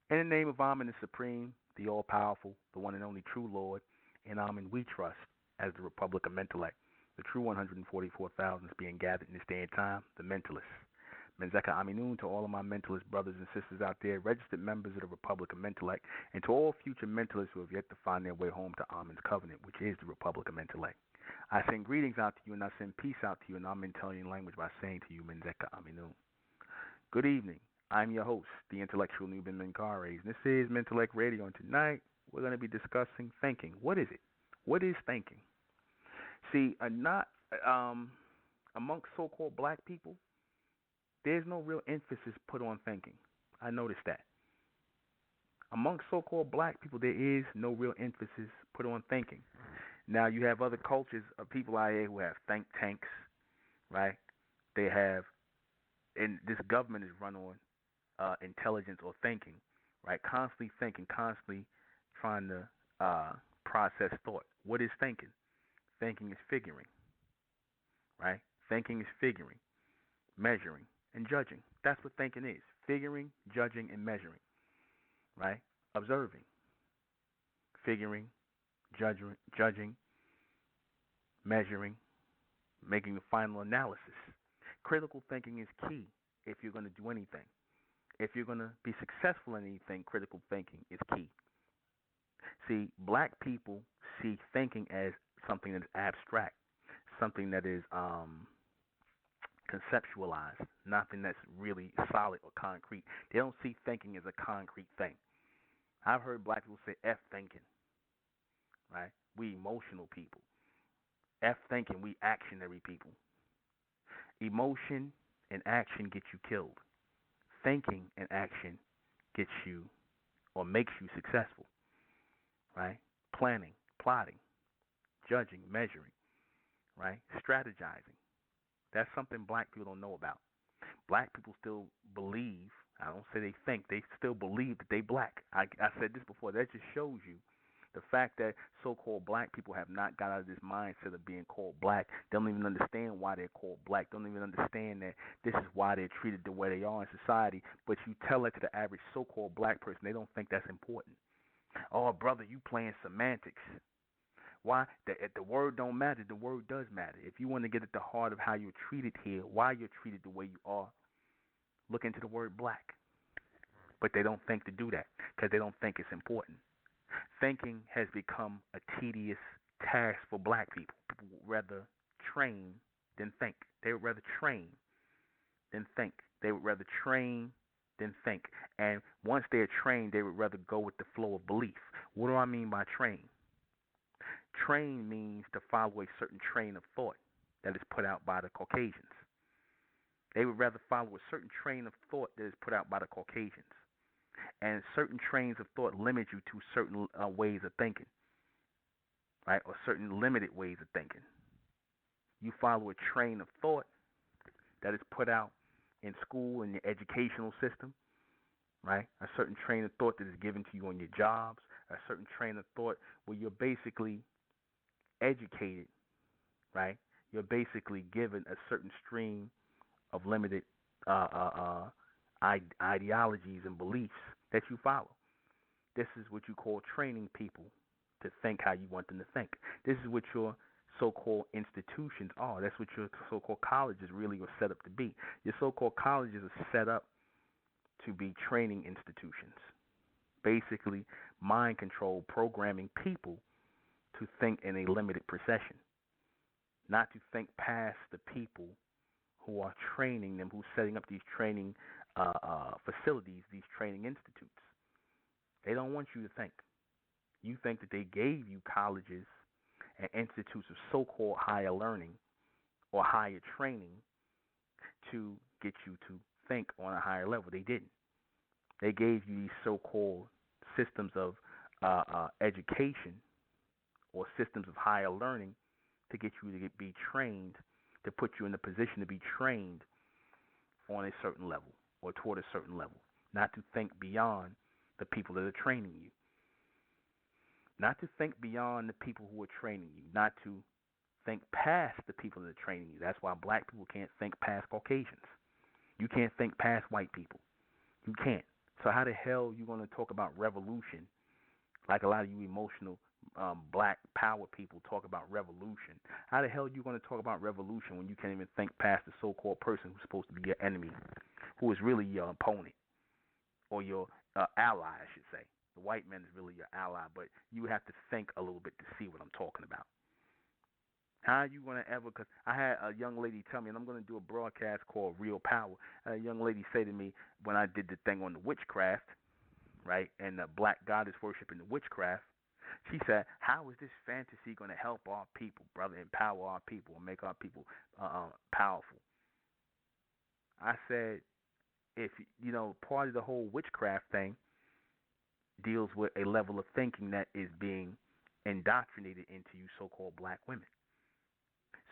In the name of Amen the Supreme, the All-Powerful, the one and only true Lord, in Amen we trust, as the Republic of Mentellect, the true 144,000 is being gathered in this day and time, the Mentalists. Menzeka Aminun to all of my mentalist brothers and sisters out there, registered members of the Republic of Mentellect, and to all future mentalists who have yet to find their way home to Amen's covenant, which is the Republic of Mentellect. I send greetings out to you, and I send peace out to you in Amentelian language by saying to you, Menzeka Aminun. Good evening. I'm your host, the intellectual Nuben Menkares, and this is Mentellect Radio, and tonight we're going to be discussing thinking. What is it? What is thinking? See, amongst so-called black people, there's no real emphasis put on thinking. I noticed that. Amongst so-called black people, there is no real emphasis put on thinking. Now, you have other cultures of people out here who have think tanks, right? They have, and this government is run on intelligence or thinking, right? Constantly thinking, constantly trying to process thought. What is thinking? Thinking is figuring, right? Thinking is figuring, measuring, and judging. That's what thinking is. Figuring, judging, and measuring, right? Observing, figuring, judging, measuring, making the final analysis. Critical thinking is key if you're going to do anything. If you're going to be successful in anything, critical thinking is key. See, black people see thinking as something that is abstract, something that is conceptualized, nothing that's really solid or concrete. They don't see thinking as a concrete thing. I've heard black people say F thinking, right? We emotional people. F thinking, we actionary people. Emotion and action get you killed. Thinking and action gets you or makes you successful, right? Planning, plotting, judging, measuring, right? Strategizing. That's something black people don't know about. Black people still believe, I don't say they think, they still believe that they black. I said this before, that just shows you the fact that so-called black people have not got out of this mindset of being called black. They don't even understand why they're called black. They don't even understand that this is why they're treated the way they are in society. But you tell that to the average so-called black person, they don't think that's important. Oh, brother, you playing semantics. Why? If the word don't matter, the word does matter. If you want to get at the heart of how you're treated here, why you're treated the way you are, look into the word black. But they don't think to do that because they don't think it's important. Thinking has become a tedious task for black people. People would rather train than think. They would rather train than think. They would rather train than think. And once they're trained, they would rather go with the flow of belief. What do I mean by train? Train means to follow a certain train of thought that is put out by the Caucasians. They would rather follow a certain train of thought that is put out by the Caucasians. And certain trains of thought limit you to certain ways of thinking, right? Or certain limited ways of thinking. You follow a train of thought that is put out in school, in your educational system, right? A certain train of thought that is given to you on your jobs, a certain train of thought where you're basically educated, right? You're basically given a certain stream of limited ideologies and beliefs that you follow. This is what you call training people to think how you want them to think. This is what your so-called institutions are. That's what your so-called colleges really are set up to be. Your so-called colleges are set up to be training institutions. Basically, mind control, programming people to think in a limited procession, not to think past the people who are training them, who's setting up these training facilities, these training institutes. They don't want you to think. You think that they gave you colleges and institutes of so-called higher learning or higher training to get you to think on a higher level. They didn't. They gave you these so-called systems of education or systems of higher learning to get you to be trained, to put you in the position to be trained on a certain level or toward a certain level, not to think beyond the people that are training you. Not to think beyond the people who are training you, not to think past the people that are training you. That's why black people can't think past Caucasians. You can't think past white people. You can't. So how the hell are you going to talk about revolution like a lot of you emotional black power people talk about revolution? How the hell are you going to talk about revolution when you can't even think past the so-called person who's supposed to be your enemy, who is really your opponent or your ally, I should say? The white man is really your ally, but you have to think a little bit to see what I'm talking about. How are you going to ever, because I had a young lady tell me, and I'm going to do a broadcast called Real Power. I had a young lady say to me when I did the thing on the witchcraft, right, and the black goddess worship and the witchcraft, she said, how is this fantasy going to help our people, brother, empower our people and make our people powerful? I said, if, part of the whole witchcraft thing deals with a level of thinking that is being indoctrinated into you so-called black women.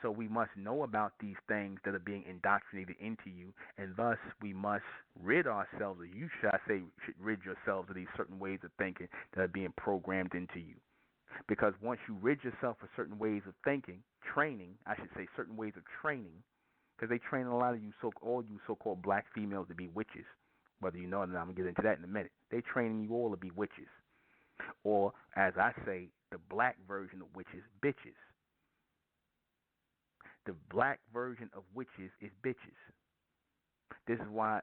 So we must know about these things that are being indoctrinated into you, and thus we must rid ourselves, or you should, I say, should rid yourselves of these certain ways of thinking that are being programmed into you. Because once you rid yourself of certain ways of thinking, training, I should say, certain ways of training, because they train a lot of you, all you so-called black females to be witches, whether you know it or not. I'm going to get into that in a minute. They training you all to be witches, or as I say, the black version of witches, bitches. The black version of witches is bitches. This is why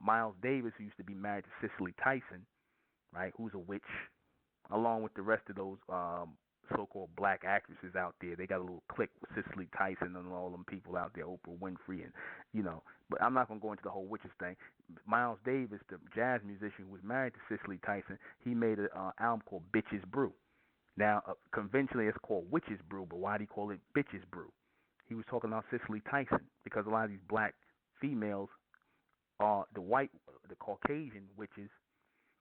Miles Davis, who used to be married to Cicely Tyson, right, who's a witch, along with the rest of those so-called black actresses out there. They got a little clique with Cicely Tyson and all them people out there, Oprah Winfrey, and But I'm not gonna go into the whole witches thing. Miles Davis, the jazz musician who was married to Cicely Tyson, he made an album called Bitches Brew. Now, conventionally it's called Witches Brew, but why do you call it Bitches Brew? He was talking about Cicely Tyson because a lot of these black females are the Caucasian witches,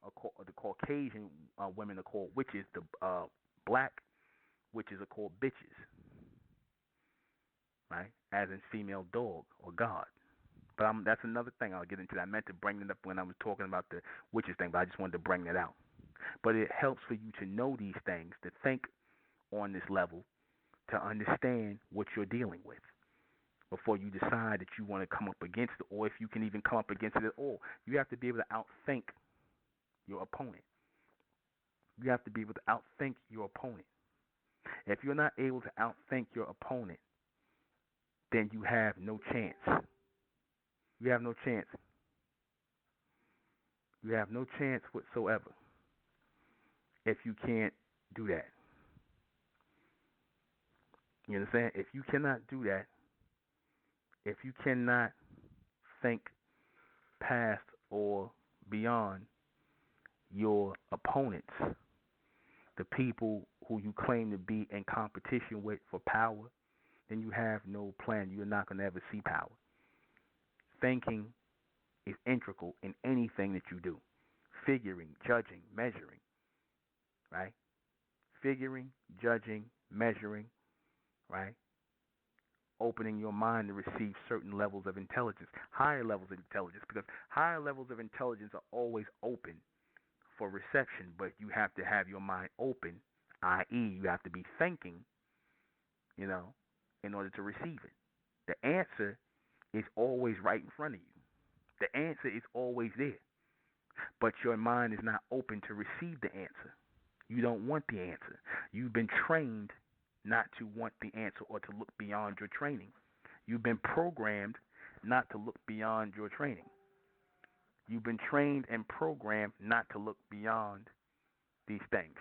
the Caucasian women are called witches. The black witches are called bitches, right? As in female dog or god. But that's another thing. I'll get into that. I meant to bring it up when I was talking about the witches thing, but I just wanted to bring that out. But it helps for you to know these things, to think on this level, to understand what you're dealing with before you decide that you want to come up against it, or if you can even come up against it at all. You have to be able to outthink your opponent. You have to be able to outthink your opponent. If you're not able to outthink your opponent, then you have no chance. You have no chance. You have no chance whatsoever if you can't do that. You understand? If you cannot do that, if you cannot think past or beyond your opponents, the people who you claim to be in competition with for power, then you have no plan. You're not going to ever see power. Thinking is integral in anything that you do. Figuring, judging, measuring, right? Figuring, judging, measuring, right? Opening your mind to receive certain levels of intelligence, higher levels of intelligence, because higher levels of intelligence are always open for reception, but you have to have your mind open, i.e., you have to be thinking, in order to receive it. The answer is always right in front of you. The answer is always there, but your mind is not open to receive the answer. You don't want the answer. You've been trained not to want the answer or to look beyond your training. You've been programmed not to look beyond your training. You've been trained and programmed not to look beyond these things.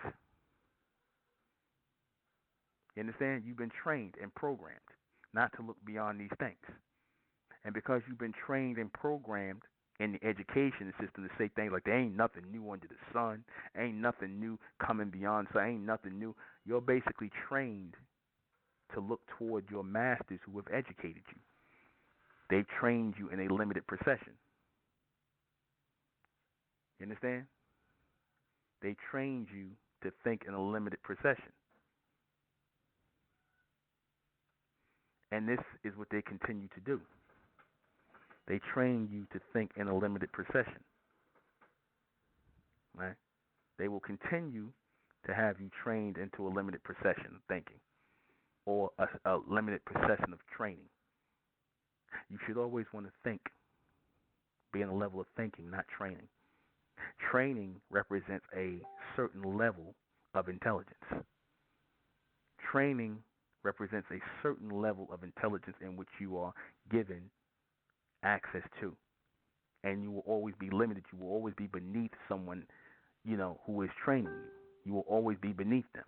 You understand? You've been trained and programmed not to look beyond these things. And because you've been trained and programmed in the education system to say things like there ain't nothing new under the sun, ain't nothing new coming beyond, so ain't nothing new, you're basically trained to look toward your masters who have educated you. They've trained you in a limited procession. You understand? They trained you to think in a limited procession. And this is what they continue to do. They train you to think in a limited procession. Right? They will continue to have you trained into a limited procession of thinking or a limited procession of training. You should always want to think, be in a level of thinking, not training. Training represents a certain level of intelligence. Training represents a certain level of intelligence in which you are given access to. And you will always be limited. You will always be beneath someone, who is training you. You will always be beneath them.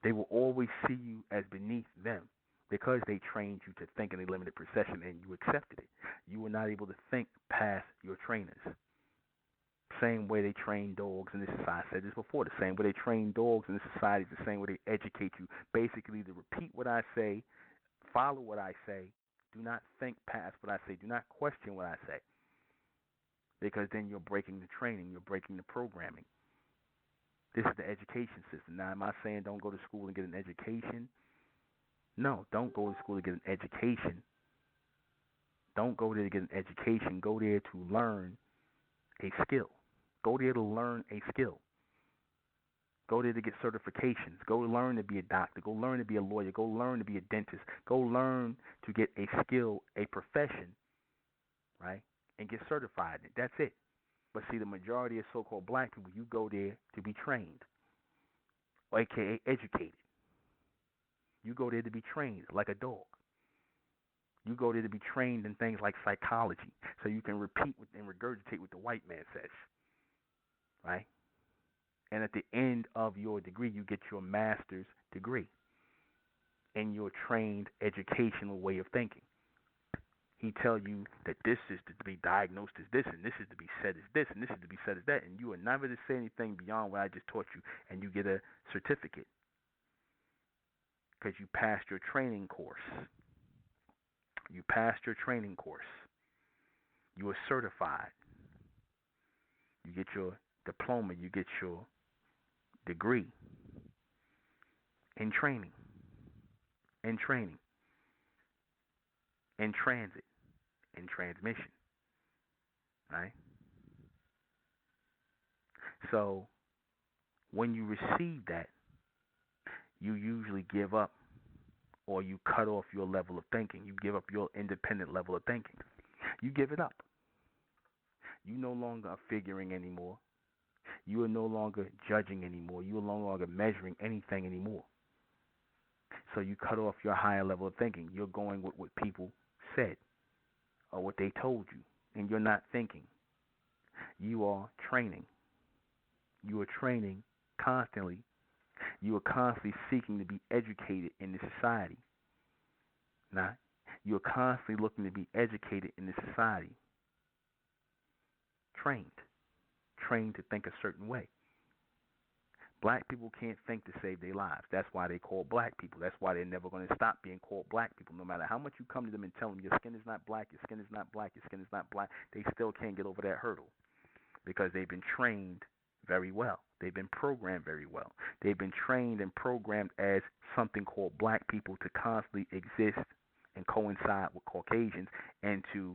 They will always see you as beneath them because they trained you to think in a limited procession and you accepted it. You were not able to think past your trainers. Same way they train dogs in this society. I said this before. The same way they train dogs in this society is the same way they educate you. Basically, to repeat what I say, follow what I say. Do not think past what I say. Do not question what I say. Because then you're breaking the training. You're breaking the programming. This is the education system. Now, am I saying don't go to school and get an education? No, don't go to school to get an education. Don't go there to get an education. Go there to learn a skill. Go there to learn a skill. Go there to get certifications. Go learn to be a doctor. Go learn to be a lawyer. Go learn to be a dentist. Go learn to get a skill, a profession, right? And get certified in it. That's it. But see, the majority of so-called black people, you go there to be trained, or AKA educated. You go there to be trained like a dog. You go there to be trained in things like psychology, so you can repeat and regurgitate what the white man says, right? And at the end of your degree, you get your master's degree in your trained educational way of thinking. He tell you that this is to be diagnosed as this, and this is to be said as this, and this is to be said as that, and you are never to say anything beyond what I just taught you, and you get a certificate because you passed your training course. You passed your training course. You are certified. You get your diploma. You get your degree in training, in training, in transit, in transmission, right? So when you receive that, you usually give up or you cut off your level of thinking. You give up your independent level of thinking. You give it up. You no longer are figuring anymore. You are no longer judging anymore. You are no longer measuring anything anymore. So you cut off your higher level of thinking. You're going with what people said or what they told you, and you're not thinking. You are training. You are training constantly. You are constantly seeking to be educated in this society. Now, you are constantly looking to be educated in this society. Trained. Trained to think a certain way. Black people can't think to save their lives. That's why they call black people. That's why they're never going to stop being called black people. No matter how much you come to them and tell them your skin is not black, your skin is not black, your skin is not black, they still can't get over that hurdle because they've been trained very well. They've been programmed very well. They've been trained and programmed as something called black people to constantly exist and coincide with Caucasians and to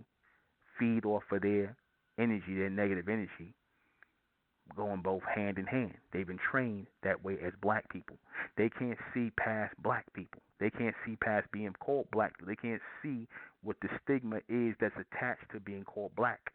feed off of their energy, their negative energy, going both hand in hand. They've been trained that way as black people. They can't see past black people. They can't see past being called black people. They can't see what the stigma is that's attached to being called black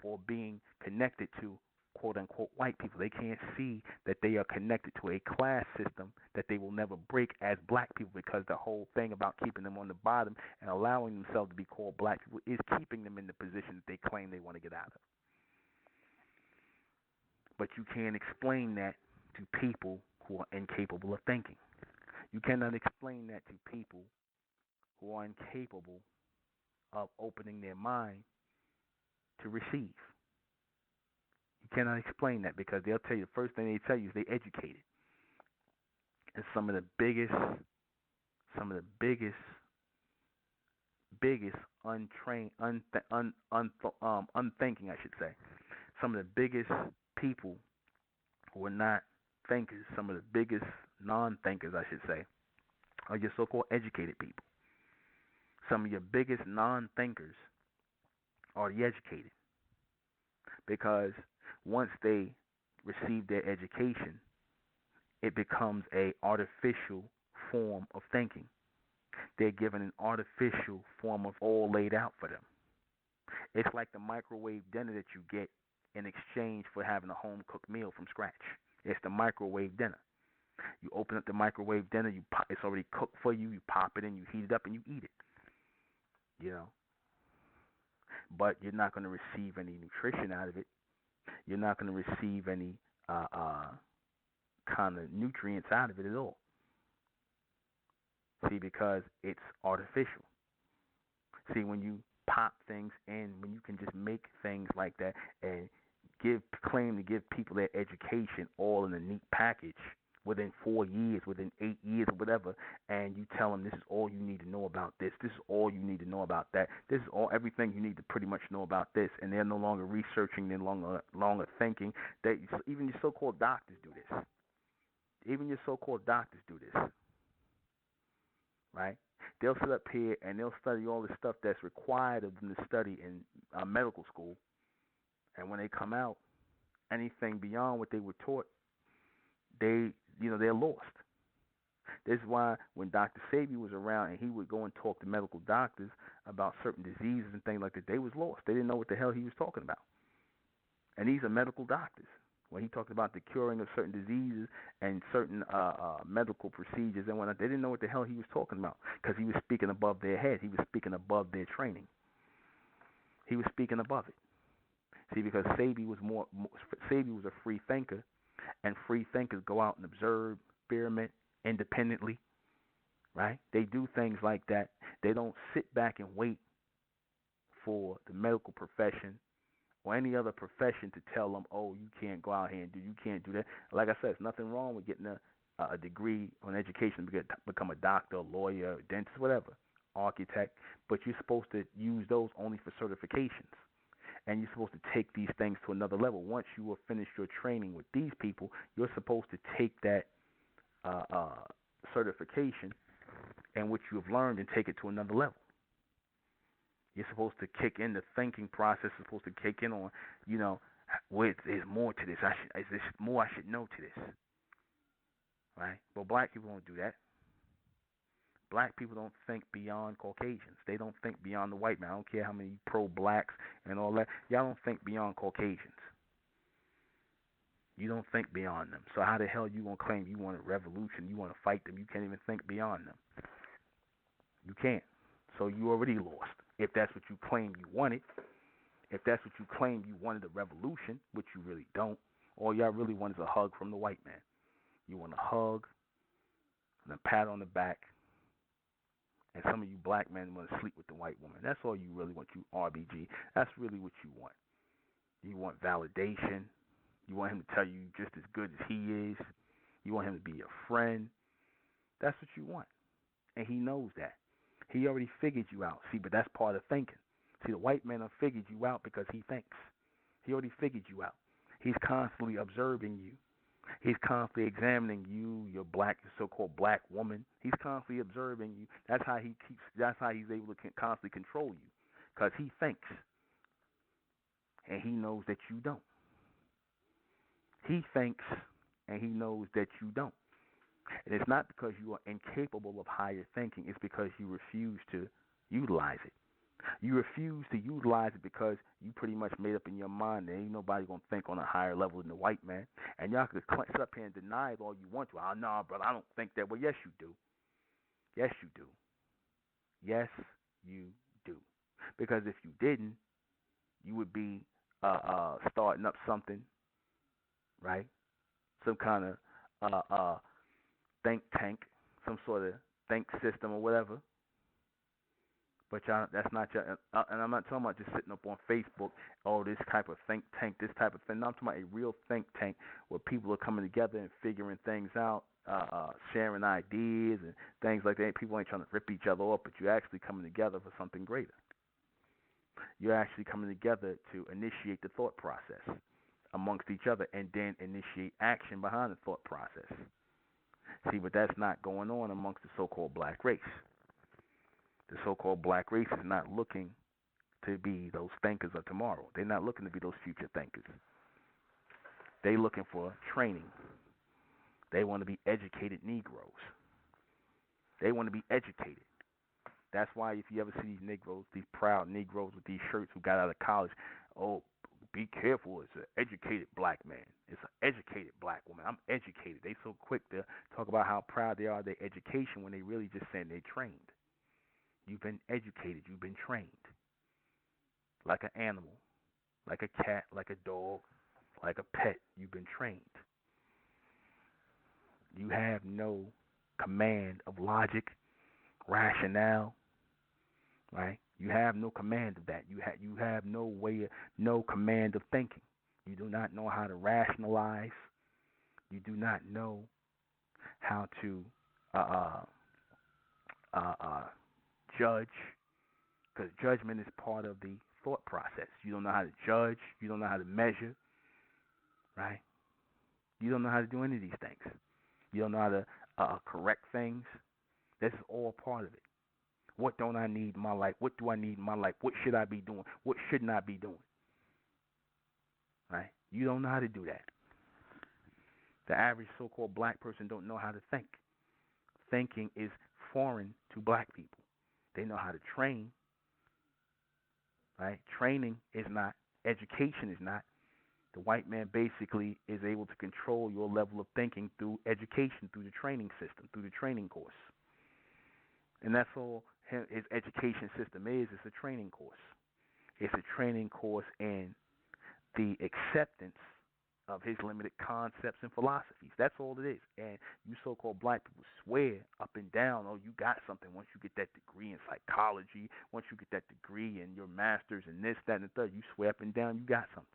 or being connected to quote-unquote white people. They can't see that they are connected to a class system that they will never break as black people, because the whole thing about keeping them on the bottom and allowing themselves to be called black people is keeping them in the position that they claim they want to get out of. But you can't explain that to people who are incapable of thinking. You cannot explain that to people who are incapable of opening their mind to receive. You cannot explain that, because they'll tell you, the first thing they tell you is they educated. And some of the biggest untrained, unthinking, I should say. Some of the biggest people who are not thinkers, some of the biggest non-thinkers, I should say, are your so-called educated people. Some of your biggest non-thinkers are the educated, because once they receive their education, it becomes a artificial form of thinking. They're given an artificial form of all laid out for them. It's like the microwave dinner that you get in exchange for having a home cooked meal from scratch. It's the microwave dinner. You open up the microwave dinner, it's already cooked for you. You pop it in, you heat it up, and you eat it. You know, but you're not going to receive any nutrition out of it. You're not going to receive any kind of nutrients out of it at all. See, because it's artificial. See, when you pop things in, when you can just make things like that and claim to give people their education all in a neat package within 4 years, within 8 years, or whatever, and you tell them this is all you need to know about this, this is all you need to know about that, this is everything you need to pretty much know about this, and they're no longer researching, they're longer thinking. Even your so-called doctors do this. Even your so-called doctors do this, right? They'll sit up here and they'll study all the stuff that's required of them to study in medical school, and when they come out, anything beyond what they were taught, they're lost. This is why when Dr. Sabi was around and he would go and talk to medical doctors about certain diseases and things like that, they was lost. They didn't know what the hell he was talking about. And these are medical doctors. When he talked about the curing of certain diseases and certain medical procedures and whatnot, they didn't know what the hell he was talking about because he was speaking above their head. He was speaking above their training. He was speaking above it. See, because Sabi was a free thinker, and free thinkers go out and observe, experiment independently, right? They do things like that. They don't sit back and wait for the medical profession or any other profession to tell them, oh, you can't go out here and you can't do that. Like I said, there's nothing wrong with getting a degree on education to become a doctor, a lawyer, a dentist, whatever, architect, but you're supposed to use those only for certifications. And you're supposed to take these things to another level. Once you have finished your training with these people, you're supposed to take that certification and what you have learned and take it to another level. You're supposed to kick in the thinking process. Is supposed to kick in on, there's more to this. There's more I should know to this, right? But black people don't do that. Black people don't think beyond Caucasians. They don't think beyond the white man. I don't care how many pro-blacks and all that. Y'all don't think beyond Caucasians. You don't think beyond them. So how the hell you gonna claim you want a revolution? You want to fight them? You can't even think beyond them. You can't. So you already lost. If that's what you claim you wanted, if that's what you claim you wanted, a revolution, which you really don't, all y'all really want is a hug from the white man. You want a hug and a pat on the back. And some of you black men want to sleep with the white woman. That's all you really want, you RBG. That's really what you want. You want validation. You want him to tell you just as good as he is. You want him to be your friend. That's what you want. And he knows that. He already figured you out. See, but that's part of thinking. See, the white man have figured you out because he thinks. He already figured you out. He's constantly observing you. He's constantly examining you, your so-called black woman. He's constantly observing you. That's how he's able to constantly control you, because he thinks, and he knows that you don't. He thinks, and he knows that you don't. And it's not because you are incapable of higher thinking. It's because you refuse to utilize it. You refuse to utilize it because you pretty much made up in your mind that ain't nobody going to think on a higher level than the white man. And y'all can sit up here and deny it all you want to. Oh, no, brother, I don't think that. Well, yes, you do. Yes, you do. Yes, you do. Because if you didn't, you would be starting up something, right? Some kind of think tank, some sort of think system or whatever. But y'all, that's not your, and I'm not talking about just sitting up on Facebook, oh, this type of think tank, this type of thing. No, I'm talking about a real think tank where people are coming together and figuring things out, sharing ideas and things like that. People ain't trying to rip each other off, but you're actually coming together for something greater. You're actually coming together to initiate the thought process amongst each other and then initiate action behind the thought process. See, but that's not going on amongst the so-called black race. The so-called black race is not looking to be those thinkers of tomorrow. They're not looking to be those future thinkers. They're looking for training. They want to be educated Negroes. They want to be educated. That's why if you ever see these Negroes, these proud Negroes with these shirts who got out of college, oh, be careful. It's an educated black man. It's an educated black woman. I'm educated. They so quick to talk about how proud they are of their education when they really just saying they trained. You've been educated. You've been trained. Like an animal, like a cat, like a dog, like a pet. You've been trained. You have no command of logic, rationale, right? You have no command of that. You have no way, no command of thinking. You do not know how to rationalize. You do not know how to uh, uh, judge, because judgment is part of the thought process. You don't know how to judge. You don't know how to measure, right? You don't know how to do any of these things. You don't know how to correct things. This is all part of it. What don't I need in my life? What do I need in my life? What should I be doing? What shouldn't I be doing? Right? You don't know how to do that. The average so-called black person don't know how to think. Thinking is foreign to black people. They know how to train, right? Training is not. Education is not. The white man basically is able to control your level of thinking through education, through the training system, through the training course. And that's all his education system is. It's a training course. It's a training course in the acceptance of his limited concepts and philosophies. That's all it is. And you so-called black people swear up and down, oh, you got something once you get that degree in psychology, once you get that degree in your master's and this, that, and the third. You swear up and down you got something.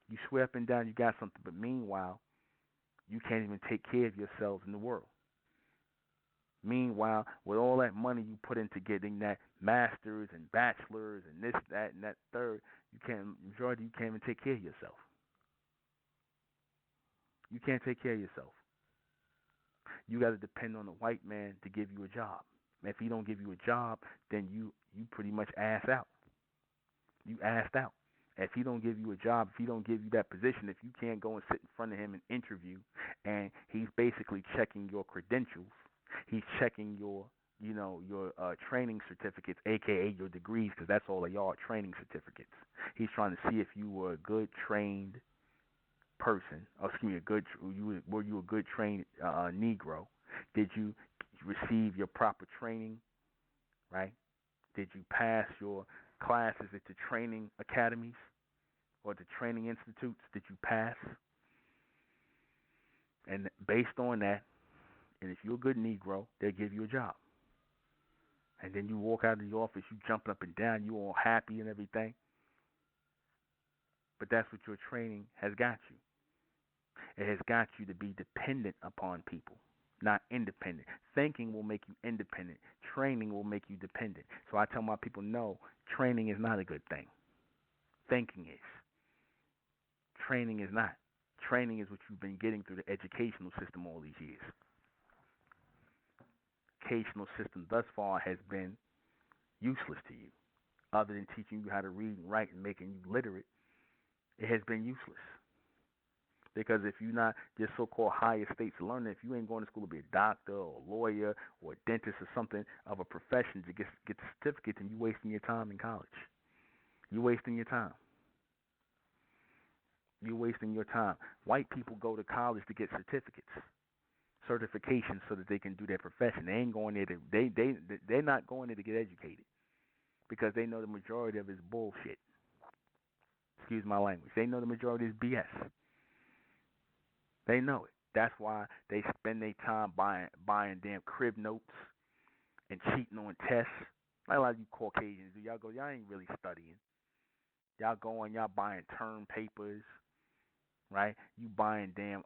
You swear up and down you got something, but meanwhile, you can't even take care of yourselves in the world. Meanwhile, with all that money you put into getting that master's and bachelor's and this, that, and that third, majority you can't even take care of yourself. You can't take care of yourself. You got to depend on the white man to give you a job. And if he don't give you a job, then you pretty much ass out. You assed out. If he don't give you a job, if he don't give you that position, if you can't go and sit in front of him and interview, and he's basically checking your credentials, he's checking your training certificates, aka your degrees, because that's all they are, training certificates. He's trying to see if you were a good trained person. Were you a good trained Negro? Did you receive your proper training? Right? Did you pass your classes at the training academies or the training institutes? Did you pass? And based on that, and if you're a good Negro, they'll give you a job. And then you walk out of the office, you jumping up and down, you all happy and everything. But that's what your training has got you. It has got you to be dependent upon people, not independent. Thinking will make you independent. Training will make you dependent. So I tell my people, no, training is not a good thing. Thinking is. Training is not. Training is what you've been getting through the educational system all these years. Educational system thus far has been useless to you. Other than teaching you how to read and write and making you literate, it has been useless. Because if you're not your so-called higher states of learning, if you ain't going to school to be a doctor or a lawyer or a dentist or something of a profession to get the certificate, then you're wasting your time in college. You're wasting your time. You're wasting your time. White people go to college to get certificates, certifications, so that they can do their profession. They ain't going there to they're not going there to get educated, because they know the majority of it is bullshit. Excuse my language. They know the majority is BS. They know it. That's why they spend their time buying damn crib notes and cheating on tests. Like a lot of you Caucasians do. Y'all ain't really studying. Y'all going, y'all buying term papers, right? You buying damn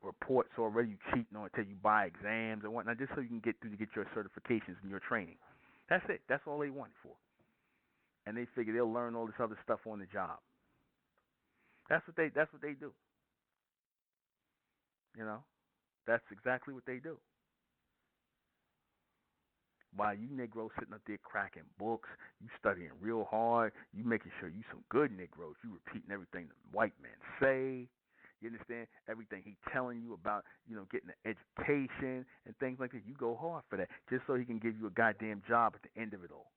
reports already. You cheating on it till you buy exams and whatnot, just so you can get through to get your certifications and your training. That's it. That's all they want it for. And they figure they'll learn all this other stuff on the job. That's what they do. You know, that's exactly what they do. While you Negroes sitting up there cracking books, you studying real hard, you making sure you some good Negroes, you repeating everything the white men say, You understand everything he telling you about, getting an education and things like that. You go hard for that, just so he can give you a goddamn job at the end of it all.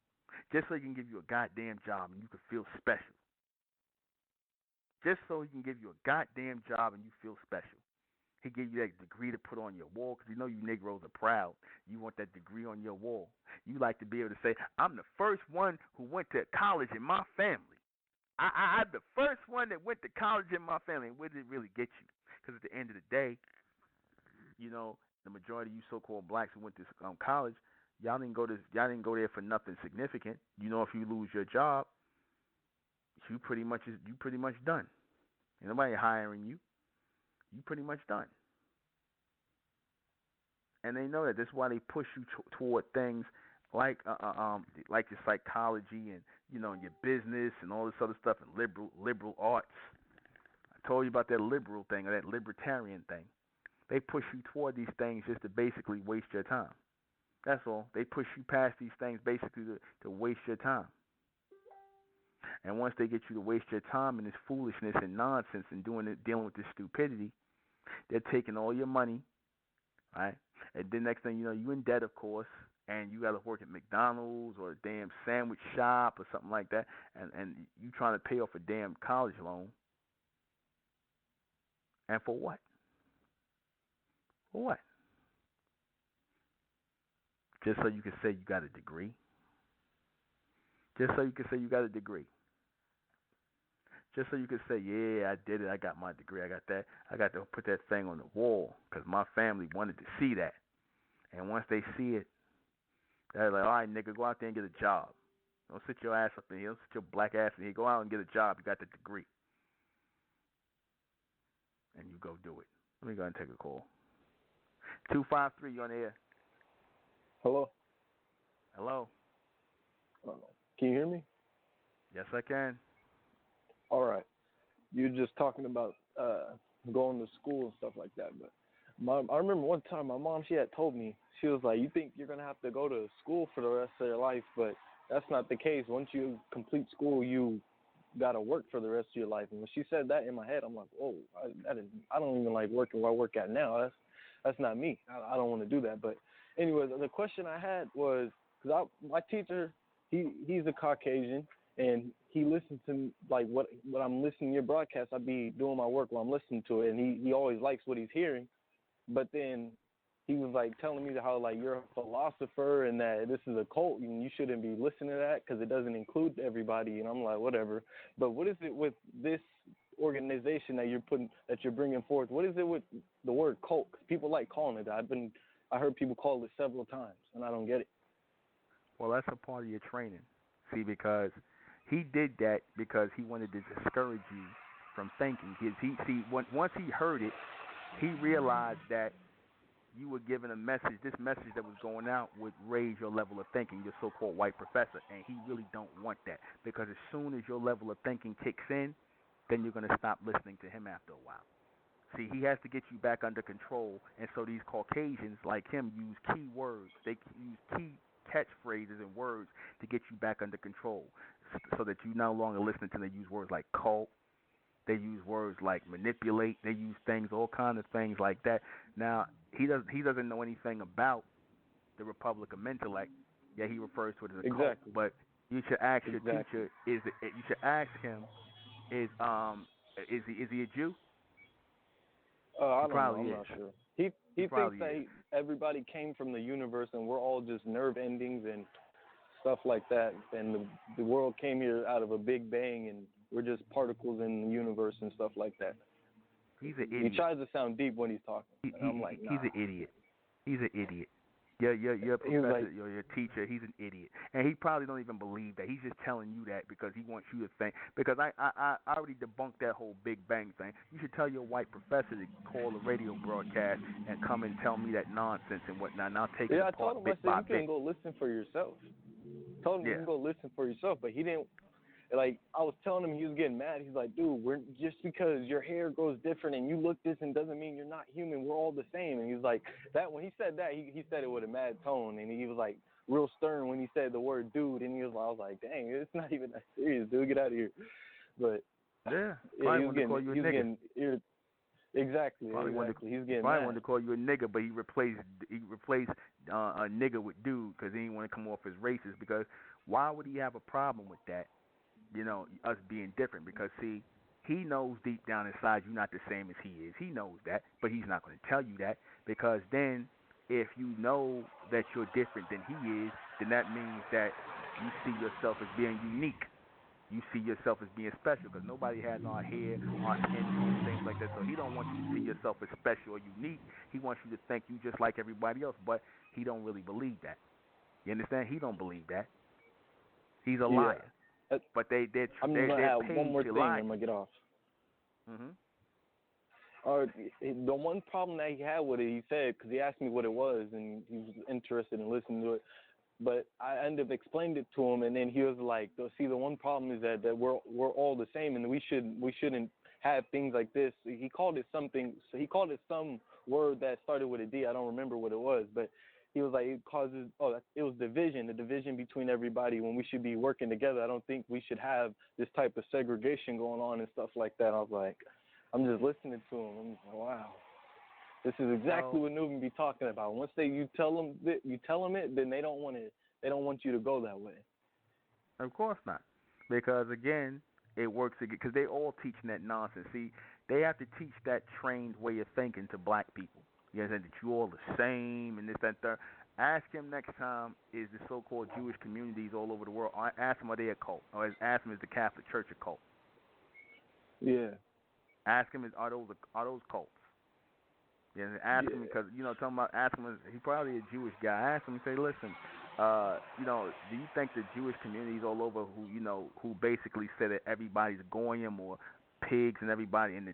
Just so he can give you a goddamn job and you can feel special. Just so he can give you a goddamn job and you feel special. He give you that degree to put on your wall because you Negroes are proud. You want that degree on your wall. You like to be able to say, I'm the first one who went to college in my family. I'm the first one that went to college in my family. And where did it really get you? Because at the end of the day, the majority of you so-called blacks who went to college, y'all didn't go there for nothing significant. If you lose your job, you pretty much done. Ain't nobody hiring you. You pretty much done. And they know that. That's why they push you toward things like your psychology and your business and all this other stuff and liberal arts. I told you about that liberal thing or that libertarian thing. They push you toward these things just to basically waste your time. That's all. They push you past these things basically to waste your time. And once they get you to waste your time in this foolishness and nonsense and dealing with this stupidity, they're taking all your money, right? And then next thing you know, you in debt, of course, and you got to work at McDonald's or a damn sandwich shop or something like that, and you trying to pay off a damn college loan. And for what? For what? Just so you can say you got a degree? Just so you can say you got a degree? Just so you can say, yeah, I did it. I got my degree. I got that. I got to put that thing on the wall because my family wanted to see that. And once they see it, they're like, all right, nigga, go out there and get a job. Don't sit your ass up in here. Don't sit your black ass in here. Go out and get a job. You got the degree. And you go do it. Let me go ahead and take a call. 253, you on the air. Hello? Hello? Can you hear me? Yes, I can. All right. You're just talking about going to school and stuff like that. But I remember one time my mom, she had told me, she was like, you think you're going to have to go to school for the rest of your life, but that's not the case. Once you complete school, you got to work for the rest of your life. And when she said that in my head, I'm like, whoa, I don't even like working where I work at now. That's not me. I don't want to do that. But anyway, the question I had was, because my teacher, he's a Caucasian, and he listens to like what I'm listening to your broadcast. I'd be doing my work while I'm listening to it, and he always likes what he's hearing. But then he was like telling me how like you're a philosopher and that this is a cult and you shouldn't be listening to that because it doesn't include everybody. And I'm like, whatever. But what is it with this organization that you're bringing forth? What is it with the word cult? 'Cause people like calling it that. I heard people call it several times, and I don't get it. Well, that's a part of your training. See, because he did that because he wanted to discourage you from thinking. Once he heard it, he realized that you were given a message. This message that was going out would raise your level of thinking, your so-called white professor, and he really don't want that because as soon as your level of thinking kicks in, then you're going to stop listening to him after a while. See, he has to get you back under control, and so these Caucasians like him use key words. They use key catchphrases and words to get you back under control so that you no longer listen to them. They use words like cult. They use words like manipulate. They use all kinds of things like that. Now, he doesn't know anything about the Republic of Mentellect. Yeah, he refers to it as a cult. But you should ask your teacher. You should ask him. Is he a Jew? I don't know. I'm not sure. He thinks that everybody came from the universe and we're all just nerve endings and stuff like that. And the world came here out of a big bang and we're just particles in the universe and stuff like that. He's an idiot. He tries to sound deep when he's talking. I'm like, nah. He's an idiot. He's an idiot. Your professor, your teacher, he's an idiot. And he probably don't even believe that. He's just telling you that because he wants you to think. Because I already debunked that whole Big Bang thing. You should tell your white professor to call the radio broadcast and come and tell me that nonsense and whatnot. And I'll take it apart. I told him, I said, you can go listen for yourself. Told him you can go listen for yourself, but he didn't. Like, I was telling him, he was getting mad. He's like, dude, we're just because your hair grows different and you look this and doesn't mean you're not human. We're all the same. And he's like, that when he said that, he said it with a mad tone. And he was like real stern when he said the word dude. And I was like, dang, it's not even that serious, dude. Get out of here. But yeah, he was getting Exactly, Probably wanted exactly. He's getting probably wanted mad. to call you a nigga, but he replaced a nigga with dude because he didn't want to come off as racist. Because why would he have a problem with that? Us being different. Because see, he knows deep down inside you're not the same as he is. He knows that, but he's not going to tell you that because then if you know that you're different than he is, then that means that you see yourself as being unique. You see yourself as being special because nobody has our hair, our skin tone, things like that. So he don't want you to see yourself as special or unique. He wants you to think you just like everybody else, but he don't really believe that. You understand? He don't believe that. He's a Yeah. liar. Uh, But I'm just gonna they're add one paid more to thing. lie. I'm gonna get off. Mhm. Or the one problem that he had with it, he said, because he asked me what it was, and he was interested in listening to it. But I ended up explaining it to him, and then he was like, "See, the one problem is that we're all the same, and we shouldn't have things like this." He called it something. So he called it some word that started with a D. I don't remember what it was, but he was like, it causes. Oh, it was division, the division between everybody when we should be working together. I don't think we should have this type of segregation going on and stuff like that. I was like, I'm just listening to him. I'm like, wow. This is exactly Well, what Newman be talking about. Once you tell them it, then they don't want it. They don't want you to go that way. of course not, because again, it works again because they all teaching that nonsense. See, they have to teach that trained way of thinking to black people. You know, that you all the same and this, that, and third. Ask him next time is the so-called Jewish communities all over the world. Ask him are they a cult, or ask him is the Catholic Church a cult. Yeah. Ask him is are those cults. Yeah, ask Yeah. him because talking about ask him. He's probably a Jewish guy. Ask him and say, listen, do you think the Jewish communities all over who basically say that everybody's goyim or pigs and everybody and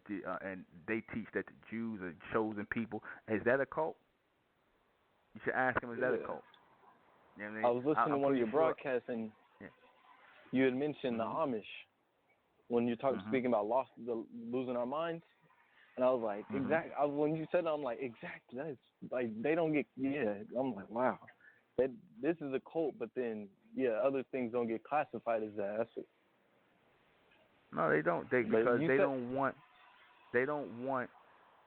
they teach that the Jews are chosen people? Is that a cult? You should ask him, is that a Yeah. cult? You know what I I mean? was listening to I'm one of pretty your sure. broadcasts, and Yeah. you had mentioned the Mhm. Amish when you Mhm. speaking about losing our minds. And I was like, Mhm. when you said that, I'm like, exactly. That is like they don't get. Yeah. I'm like, wow. That this is a cult, but then other things don't get classified as that. That's it. No, they don't. But Because you they said, don't want. They don't want.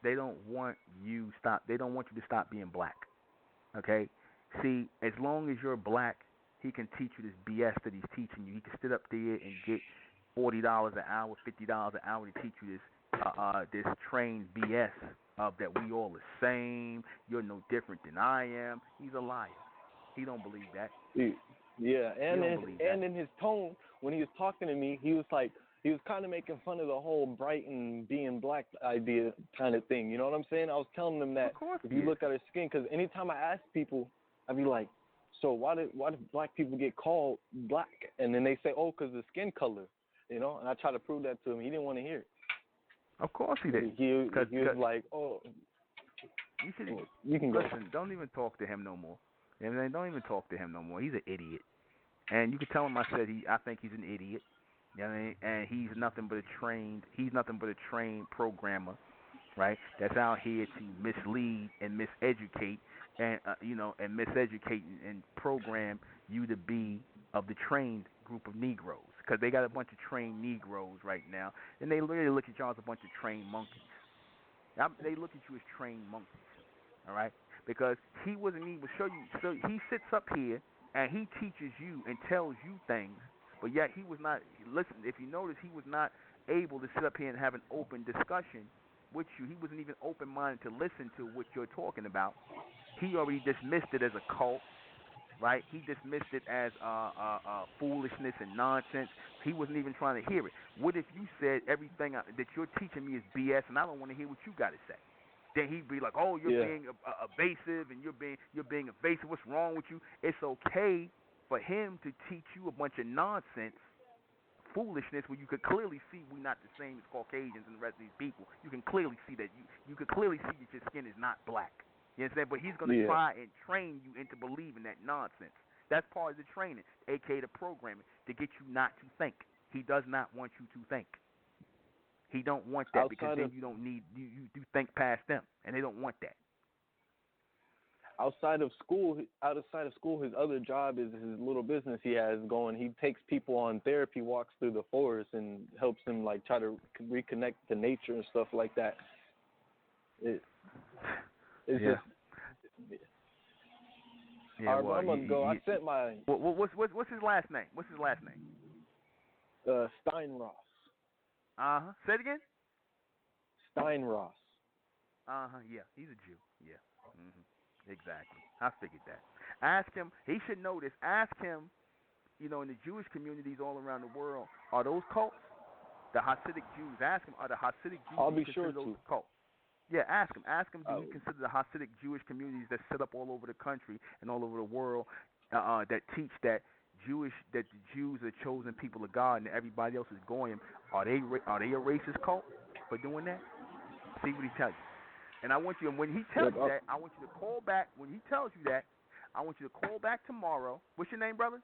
They don't want you stop. They don't want you to stop being black. Okay? See, as long as you're black, he can teach you this BS that he's teaching you. He can sit up there and get $40 an hour, $50 an hour to teach you this trained BS of that we all the same. You're no different than I am. He's a liar. He don't believe that. yeah, He don't believe that. and in his tone when he was talking to me, he was like he was kind of making fun of the whole Brighton being black idea kind of thing. You know what I'm saying? I was telling them Of that course if he you is. look at her skin, because anytime I ask people, I'd be like, so why did black people get called black? And then they say, oh, because the skin color. You know, and I try to prove that to him. He didn't want to hear it. Of course he didn't. He was like, oh, You should you can go. listen. Don't even talk to him no more. You know what I mean? Don't even talk to him no more. He's an idiot. And you can tell him I think he's an idiot. You know what I mean? And he's nothing but a trained programmer, right? That's out here to mislead and miseducate and and miseducate and program you to be of the trained group of Negroes because they got a bunch of trained Negroes right now, and they literally look at y'all as a bunch of trained monkeys. They look at you as trained monkeys, all right? Because he wasn't even show you. So he sits up here and he teaches you and tells you things, but yet he was not. Listen, if you notice, he was not able to sit up here and have an open discussion with you. He wasn't even open-minded to listen to what you're talking about. He already dismissed it as a cult, right? He dismissed it as foolishness and nonsense. He wasn't even trying to hear it. What if you said everything that you're teaching me is BS, and I don't want to hear what you got to say? Then he'd be like, "Oh, you're Yeah. being evasive, and you're being evasive. What's wrong with you?" It's okay for him to teach you a bunch of nonsense, foolishness, where you could clearly see we're not the same as Caucasians and the rest of these people. You can clearly see that you could clearly see that your skin is not black. You understand? But he's going to Yeah. try and train you into believing that nonsense. That's part of the training, aka the programming, to get you not to think. He does not want you to think. He don't want that because outside then of you don't need you do think past them, and they don't want that. outside of school, his other job is his little business he has going. He takes people on therapy walks through the forest and helps them like try to reconnect to nature and stuff like that. It it's Yeah. just Yeah. all right, but Well, I'm gonna go. I sent my what's his last name? What's his last name? Steinross. Say it again. Steinross. Yeah, he's a Jew. Yeah. Exactly. I figured that. Ask him. He should know this. Ask him. In the Jewish communities all around the world, are those cults? The Hasidic Jews. Ask him. Are the Hasidic Jews? I'll Do you be consider sure those to. cults? Yeah. Ask him. Ask him. Do Uh, he consider the Hasidic Jewish communities that set up all over the country and all over the world that teach that the Jews are chosen people of God and everybody else is goyim? Are they a racist cult for doing that? See what he tells you. And I want you, and when he tells yep, you that, I want you to call back. When he tells you that, I want you to call back tomorrow. What's your name, brother?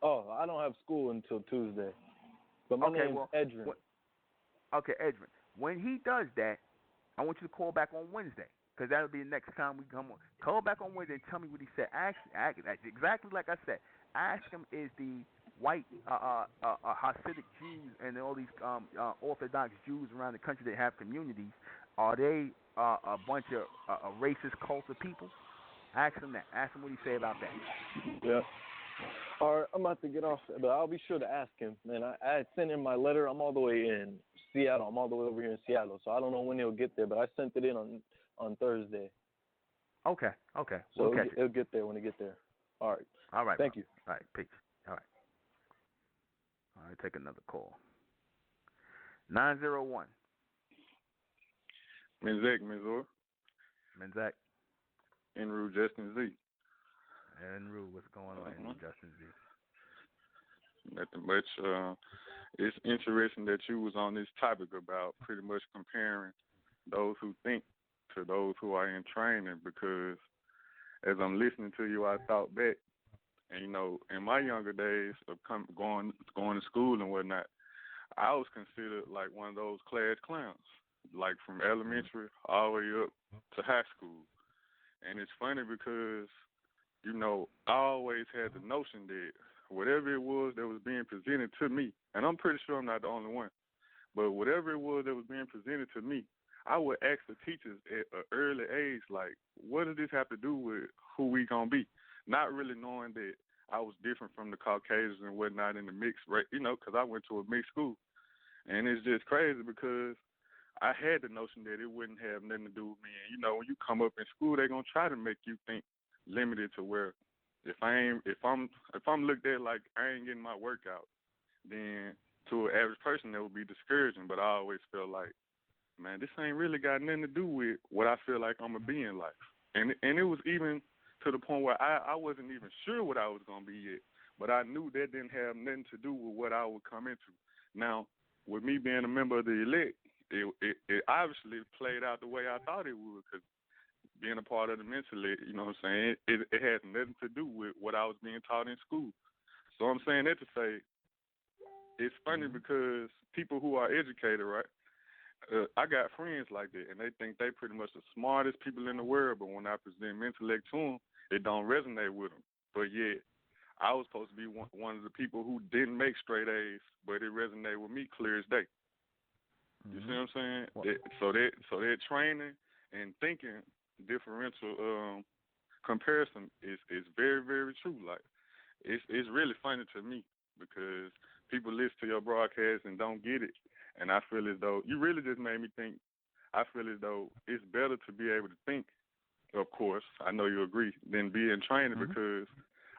I don't have school until Tuesday, but my Okay, name's well, Edrin. okay, Edwin. When he does that, I want you to call back on Wednesday, because that'll be the next time we come on. Call back on Wednesday and tell me what he said. Ask exactly like I said. Ask him, is the white Hasidic Jews and all these Orthodox Jews around the country that have communities, are they a bunch of racist cult of people? Ask him that. Ask him what he say about that. Yeah. All right, I'm about to get off, but I'll be sure to ask him. Man, I sent him my letter. I'm all the way in Seattle. I'm all the way over here in Seattle, so I don't know when he'll get there, but I sent it in on Thursday. Okay, okay. So We'll catch it. it'll get there when it get there. All right. All right, Thank bro. you. All right, peace. All right. All right, take another call. 901. Menzek, Mizor, Menzak. Enru, Justin Z. And Rue, what's going on? And Justin Z. Nothing much. It's interesting that you was on this topic about pretty much comparing those who think to those who are in training, because as I'm listening to you, I thought back, and in my younger days of going to school and whatnot, I was considered like one of those class clowns, like from elementary all the way up to high school. And it's funny because, I always had the notion that whatever it was that was being presented to me, and I'm pretty sure I'm not the only one, but whatever it was that was being presented to me, I would ask the teachers at an early age, like, what does this have to do with who we gonna be? Not really knowing that I was different from the Caucasians and whatnot in the mix, right? Because I went to a mixed school. And it's just crazy because I had the notion that it wouldn't have nothing to do with me. And when you come up in school, they're gonna try to make you think limited to where if I'm looked at like I ain't getting my workout, then to an average person that would be discouraging. But I always felt like, man, this ain't really got nothing to do with what I feel like I'm gonna be in life. And it was even to the point where I wasn't even sure what I was gonna be yet, but I knew that didn't have nothing to do with what I would come into. Now, with me being a member of the elect, it obviously played out the way I thought it would, because being a part of the MENTELLECT, you know what I'm saying, it has nothing to do with what I was being taught in school. So I'm saying that to say, it's funny because people who are educated, right, I got friends like that, and they think they pretty much the smartest people in the world, but when I present MENTELLECT to them, it don't resonate with them. But yet, I was supposed to be one of the people who didn't make straight A's, but it resonated with me clear as day. You see what I'm saying? Well, So that training and thinking differential comparison is very, very true. Like it's really funny to me because people listen to your broadcast and don't get it, and I feel as though you really just made me think. I feel as though it's better to be able to think. Of course, I know you agree, than be in training because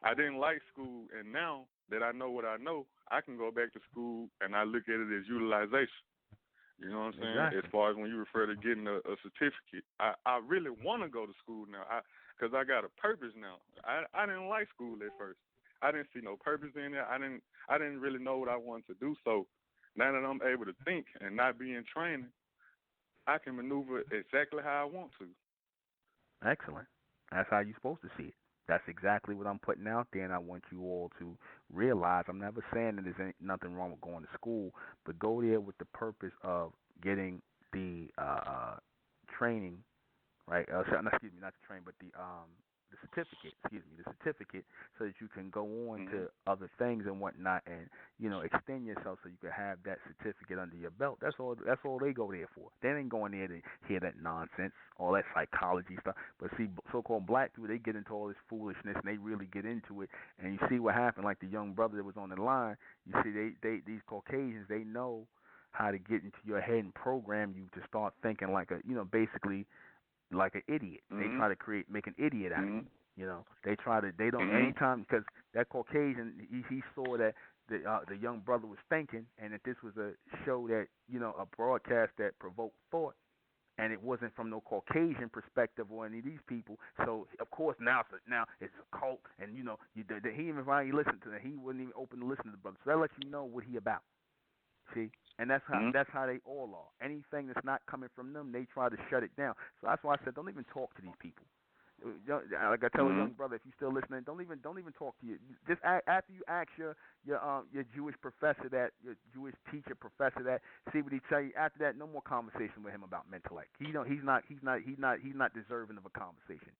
I didn't like school, and now that I know what I know, I can go back to school and I look at it as utilization. You know what I'm saying? exactly. As far as when you refer to getting a certificate, I really want to go to school now because I got a purpose now. I didn't like school at first. I didn't see no purpose in it. I didn't really know what I wanted to do. So now that I'm able to think and not be in training, I can maneuver exactly how I want to. Excellent. That's how you're supposed to see it. That's exactly what I'm putting out there, and I want you all to realize I'm never saying that there's nothing wrong with going to school, but go there with the purpose of getting the training, right? Excuse me, not the training, but the the certificate, so that you can go on Mhm. to other things and whatnot, and extend yourself so you can have that certificate under your belt. That's all. That's all they go there for. They ain't going there to hear that nonsense, all that psychology stuff. But see, so-called black people, they get into all this foolishness and they really get into it. And you see what happened, like the young brother that was on the line. You see, they these Caucasians, they know how to get into your head and program you to start thinking like a, basically like an idiot. They Mhm. try to make an idiot out of you. Mhm. They don't, Mhm. anytime, because that Caucasian, he saw that the young brother was thinking, and that this was a show that, a broadcast that provoked thought, and it wasn't from no Caucasian perspective or any of these people. So of course now it's a cult, and he even finally listened to it. He wouldn't even open to listen to the brother. So that lets you know what he about. See, and Mhm. that's how they all are. Anything that's not coming from them, they try to shut it down. So that's why I said, don't even talk to these people. Like I tell a Mhm. young brother, if you're still listening, don't even talk to you. Just after you ask your Jewish professor that, your Jewish teacher professor that, see what he tell you. After that, no more conversation with him about MENTELLECT. He's not deserving of a conversation.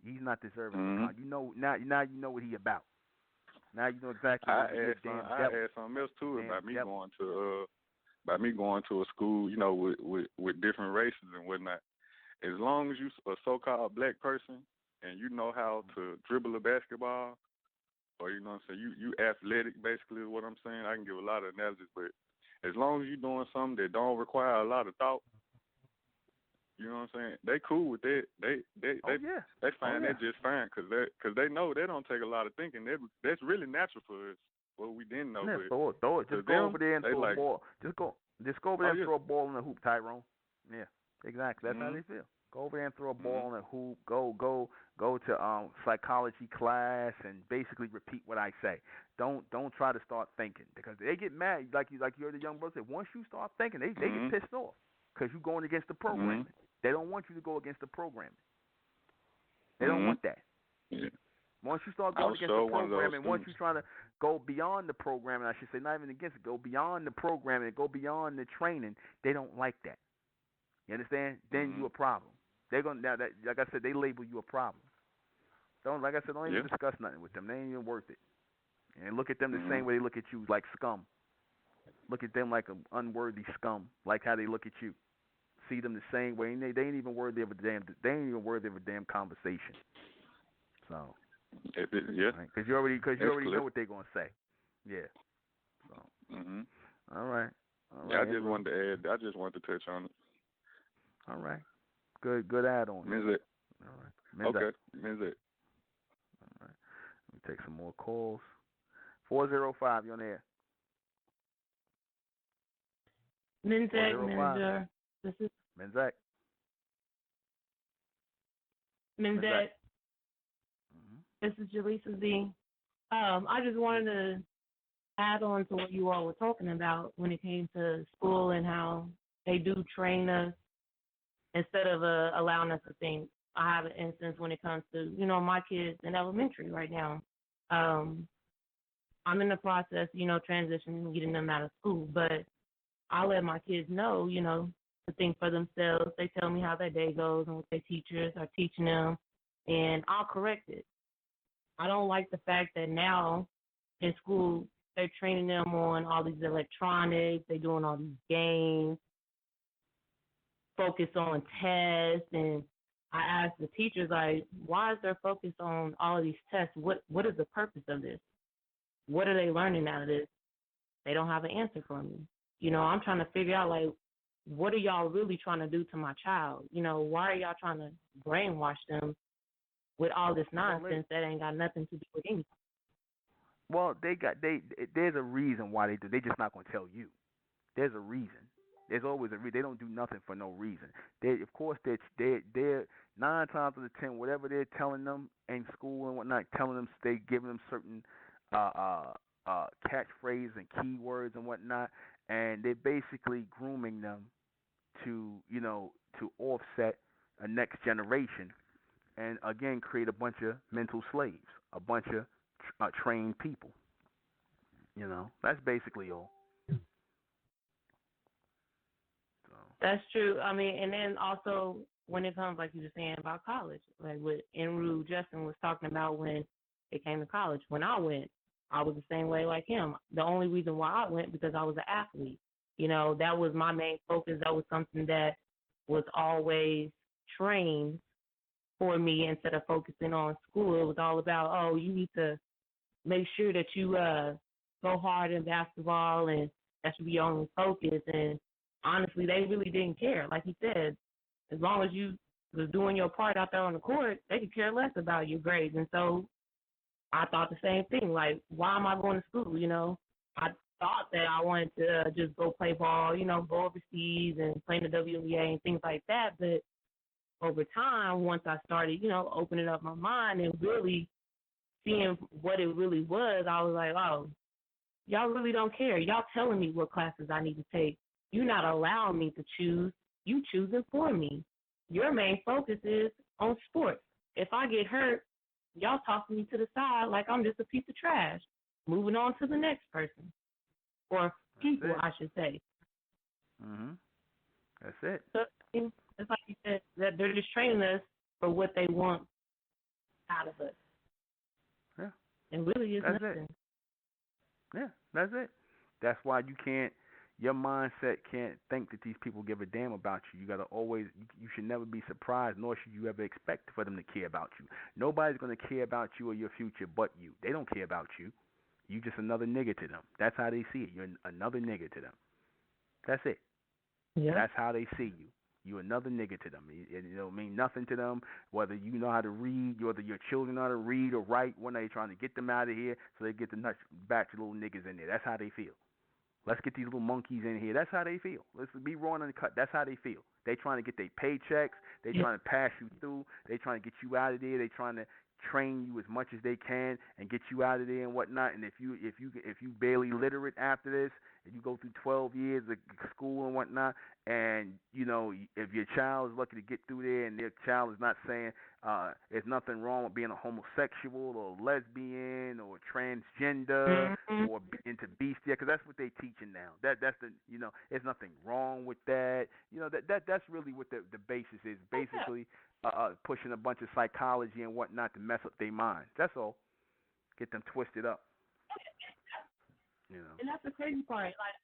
He's not deserving of a Mhm. con. Now you know what he about. Now you know exactly I what he a damn devil. add something else too Damn about me devil. going to a school, with different races and whatnot. As long as you a so-called black person and you know how to dribble a basketball, or you know what I'm saying, you athletic basically is what I'm saying. I can give a lot of analysis, but as long as you're doing something that don't require a lot of thought, you know what I'm saying, they cool with that. Oh yeah. They Oh find yeah. that just fine because they know they don't take a lot of thinking. That's really natural for us. What we didn't know, Yeah, but throw it. to Just go over them, there and they throw a like, ball. Just go over there oh and yeah, throw a ball in the hoop, Tyrone. Yeah, exactly. That's how mhm, they feel. Go over there and throw a mhm, ball in the hoop. Go to psychology class and basically repeat what I say. Don't try to start thinking, because they get mad. Like you heard the young brother say. Once you start thinking, they get mhm, pissed off because you're going against the mhm, programming. They don't want you to go against the programming. They don't mhm. want that. Yeah, Once you start I going was against the sure one of those programming, once students. you try to go beyond the programming, I should say, not even against it, go beyond the programming, go beyond the training, they don't like that. You understand? Then you Mhm. a problem. They're gonna now that, like I said, they label you a problem. Don't even Yeah. discuss nothing with them. They ain't even worth it. And look at them the same Mhm. way they look at you, like scum. Look at them like an unworthy scum, like how they look at you. See them the same way, and they ain't even worthy of a damn. They ain't even worthy of a damn conversation. So. Yeah, Right? Because you that's already know clear. what they're gonna say. Yeah. So, Mhm. all right, Yeah, I just Israel. wanted to add. I just wanted to touch on it. All right, good add on Means there. that. All right, Menzak. Okay. Means that. All right, let me take some more calls. 405, you on the air? Mintech 405, manager. This is Menzak. Menzak. Mintech. This is Jaleesa Z. I just wanted to add on to what you all were talking about when it came to school and how they do train us instead of allowing us to think. I have an instance when it comes to, my kids in elementary right now. I'm in the process, transitioning, getting them out of school, but I let my kids know, to think for themselves. They tell me how their day goes and what their teachers are teaching them, and I'll correct it. I don't like the fact that now in school they're training them on all these electronics, they're doing all these games, focus on tests, and I asked the teachers, like, why is there focus on all of these tests? What is the purpose of this? What are they learning out of this? They don't have an answer for me. I'm trying to figure out, like, what are y'all really trying to do to my child? Why are y'all trying to brainwash them with all this nonsense that ain't got nothing to do with anything? Well, there's a reason why they do. They're just not gonna tell you. There's a reason. There's always a reason. They don't do nothing for no reason. Of course, they're 9 times out of 10, whatever they're telling them in school and whatnot, telling them, they giving them certain catchphrases and keywords and whatnot, and they're basically grooming them to to offset a next generation, and again create a bunch of mental slaves, a bunch of trained people. That's basically all. So That's true. I mean, and then also when it comes, like you were saying about college, like what Enru Justin was talking about when it came to college. When I went, I was the same way like him. The only reason why I went because I was an athlete. You know, that was my main focus. That was something that was always trained for me instead of focusing on school. It was all about, oh, you need to make sure that you go hard in basketball and that should be your only focus. And honestly, they really didn't care. Like he said, as long as you was doing your part out there on the court, they could care less about your grades. And so I thought the same thing. Like, why am I going to school? You know, I thought that I wanted to just go play ball, you know, go overseas and play in the WNBA and things like that. But over time, once I started, you know, opening up my mind and really seeing what it really was, I was like, oh, y'all really don't care. Y'all telling me what classes I need to take. You're not allowing me to choose. You choosing for me. Your main focus is on sports. If I get hurt, y'all tossing me to the side like I'm just a piece of trash. Moving on to the next person. Or people, I should say. That's it. So, it's like you said, that they're just training us for what they want out of us. Yeah. And really is that's nothing. It. Yeah, that's it. That's why you can't, your mindset can't think that these people give a damn about you. You got to always, you should never be surprised, nor should you ever expect for them to care about you. Nobody's going to care about you or your future but you. They don't care about you. You just another nigga to them. That's how they see it. You're another nigga to them. That's it. Yeah. That's how they see you. You're another nigga to them. It don't mean nothing to them, whether you know how to read, whether your children know how to read or write, when they're trying to get them out of here so they get the nuts back to little niggas in there. That's how they feel. Let's get these little monkeys in here. That's how they feel. Let's be raw and uncut. That's how they feel. They trying to get their paychecks. They trying to pass you through. They trying to get you out of there. They trying to train you as much as they can and get you out of there and whatnot. And if you barely literate after this, if you go through 12 years of school and whatnot, and you know if your child is lucky to get through there and their child is not saying there's nothing wrong with being a homosexual or lesbian or transgender or into beastie, because that's what they're teaching now. That's the there's nothing wrong with that. That's really what the basis is. Basically, pushing a bunch of psychology and whatnot to mess up their minds. That's all. Get them twisted up. And that's the crazy part. Like,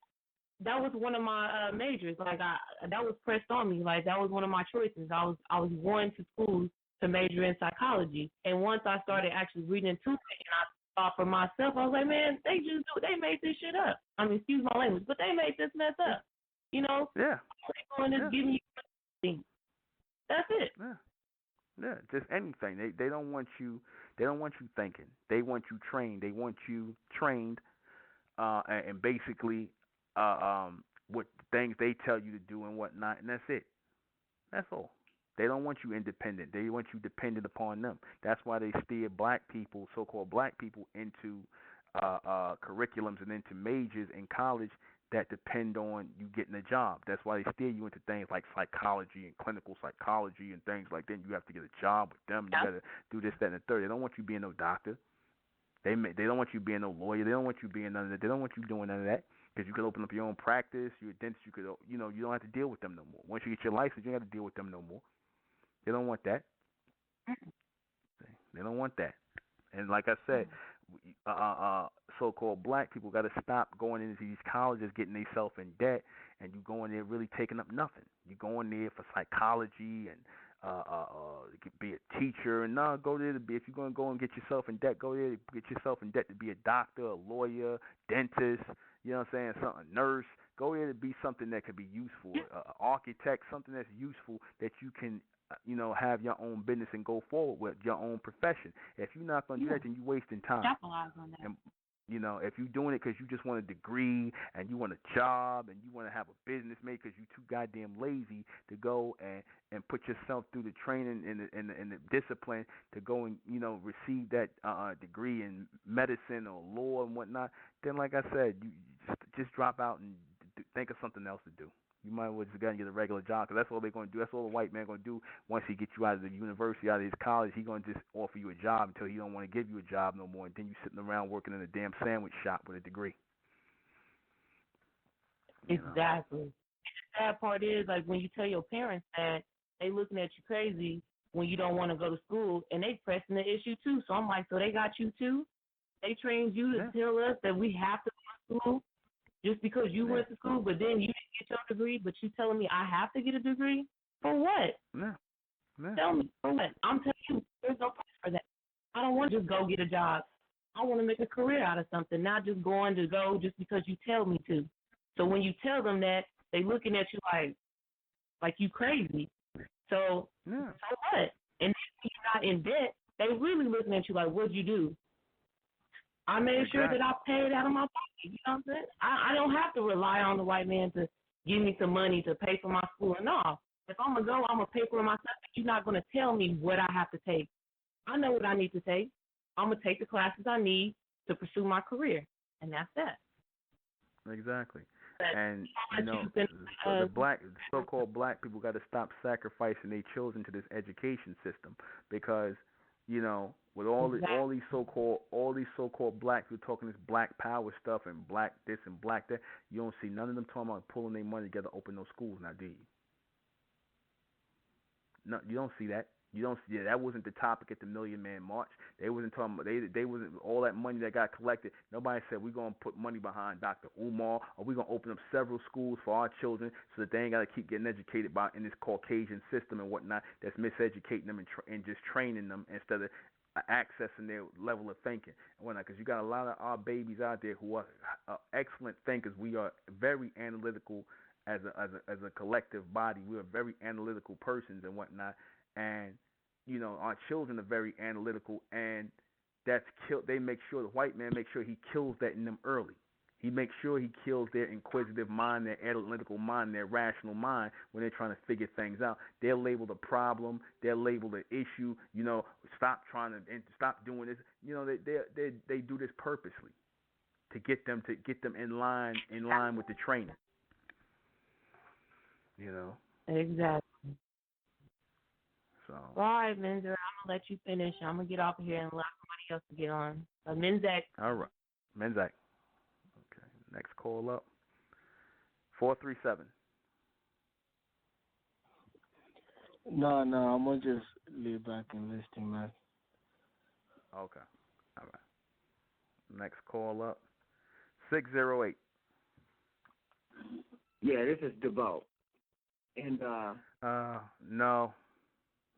that was one of my majors. Like, that was pressed on me. Like, that was one of my choices. I was going to school to major in psychology. And once I started actually reading into it, and I thought for myself, I was like, man, they made this shit up. I mean, excuse my language, but they made this mess up. You know? Yeah. They're going to give me things. That's it. Yeah. Yeah, just anything. They don't want you. They don't want you thinking. They want you trained. They want you trained, and basically, what things they tell you to do and whatnot, and that's it. That's all. They don't want you independent. They want you dependent upon them. That's why they steer black people, so-called black people, into curriculums and into majors in college that depend on you getting a job. That's why they steer you into things like psychology and clinical psychology and things like that. You have to get a job with them. You got to do this, that, and the third. They don't want you being no doctor. They don't want you being no lawyer. They don't want you being none of that. They don't want you doing none of that, because you could open up your own practice. You're a dentist. You could, you don't have to deal with them no more. Once you get your license, you don't have to deal with them no more. They don't want that. They don't want that. And like I said, so-called black people got to stop going into these colleges, getting themselves in debt, and you going there really taking up nothing. You going there for psychology and be a teacher, and go there to be. If you're going to go and get yourself in debt, go there to get yourself in debt to be a doctor, a lawyer, dentist. You know what I'm saying? Something, nurse. Go there to be something that could be useful. Architect, something that's useful that you can. Have your own business and go forward with your own profession. If you're not going to do that, then you're wasting time. Capitalize on that. And, if you're doing it because you just want a degree and you want a job and you want to have a business made because you're too goddamn lazy to go and put yourself through the training and the discipline to go and, receive that degree in medicine or law and whatnot, then like I said, you just drop out and think of something else to do. You might as well just go and get a regular job, because that's all they're going to do. That's all the white man going to do once he gets you out of the university, out of his college. He's going to just offer you a job until he don't want to give you a job no more, and then you sitting around working in a damn sandwich shop with a degree. Exactly. sad part is, like, when you tell your parents that, they looking at you crazy when you don't want to go to school, and they pressing the issue too. So I'm like, so they got you too? They trained you to tell us that we have to go to school just because you went to school, but then you didn't get your degree, but you telling me I have to get a degree? For what? Tell me, for what? I'm telling you, there's no place for that. I don't want to just go get a job. I want to make a career out of something, not just going to go just because you tell me to. So when you tell them that, they looking at you like you crazy. So what? And if you're not in debt, they really looking at you like, what'd you do? I made sure that I paid out of my pocket. You know what I'm saying? I don't have to rely on the white man to give me some money to pay for my school. No. If I'm going to go, I'm going to pay for it myself. You're not going to tell me what I have to take. I know what I need to take. I'm going to take the classes I need to pursue my career. And that's that. Exactly. And the so-called black people got to stop sacrificing their children to this education system, because, with all these so-called blacks who are talking this black power stuff and black this and black that, you don't see none of them talking about pulling their money together to open those schools now, do you? No, you don't see that. You don't see that wasn't the topic at the Million Man March. They wasn't talking about they wasn't all that money that got collected. Nobody said we're gonna put money behind Dr. Umar, or we're gonna open up several schools for our children so that they ain't gotta keep getting educated in this Caucasian system and whatnot that's miseducating them and just training them instead of accessing their level of thinking and whatnot. Because you got a lot of our babies out there who are excellent thinkers. We are very analytical as a collective body. We are very analytical persons and whatnot. And our children are very analytical, and that's they make sure, the white man makes sure he kills that in them early. He makes sure he kills their inquisitive mind, their analytical mind, their rational mind when they're trying to figure things out. They're labeled a problem. They're labeled an issue. Stop doing this. They do this purposely to get them in line with the training. Exactly. So. All right, Menzer, I'm going to let you finish. I'm going to get off of here and allow somebody else to get on. Menzak. All right. Menzak. Okay. Next call up. 437. No, I'm going to just lay back and listen, man. Okay. All right. Next call up. 608. Yeah, this is DeVoe. And,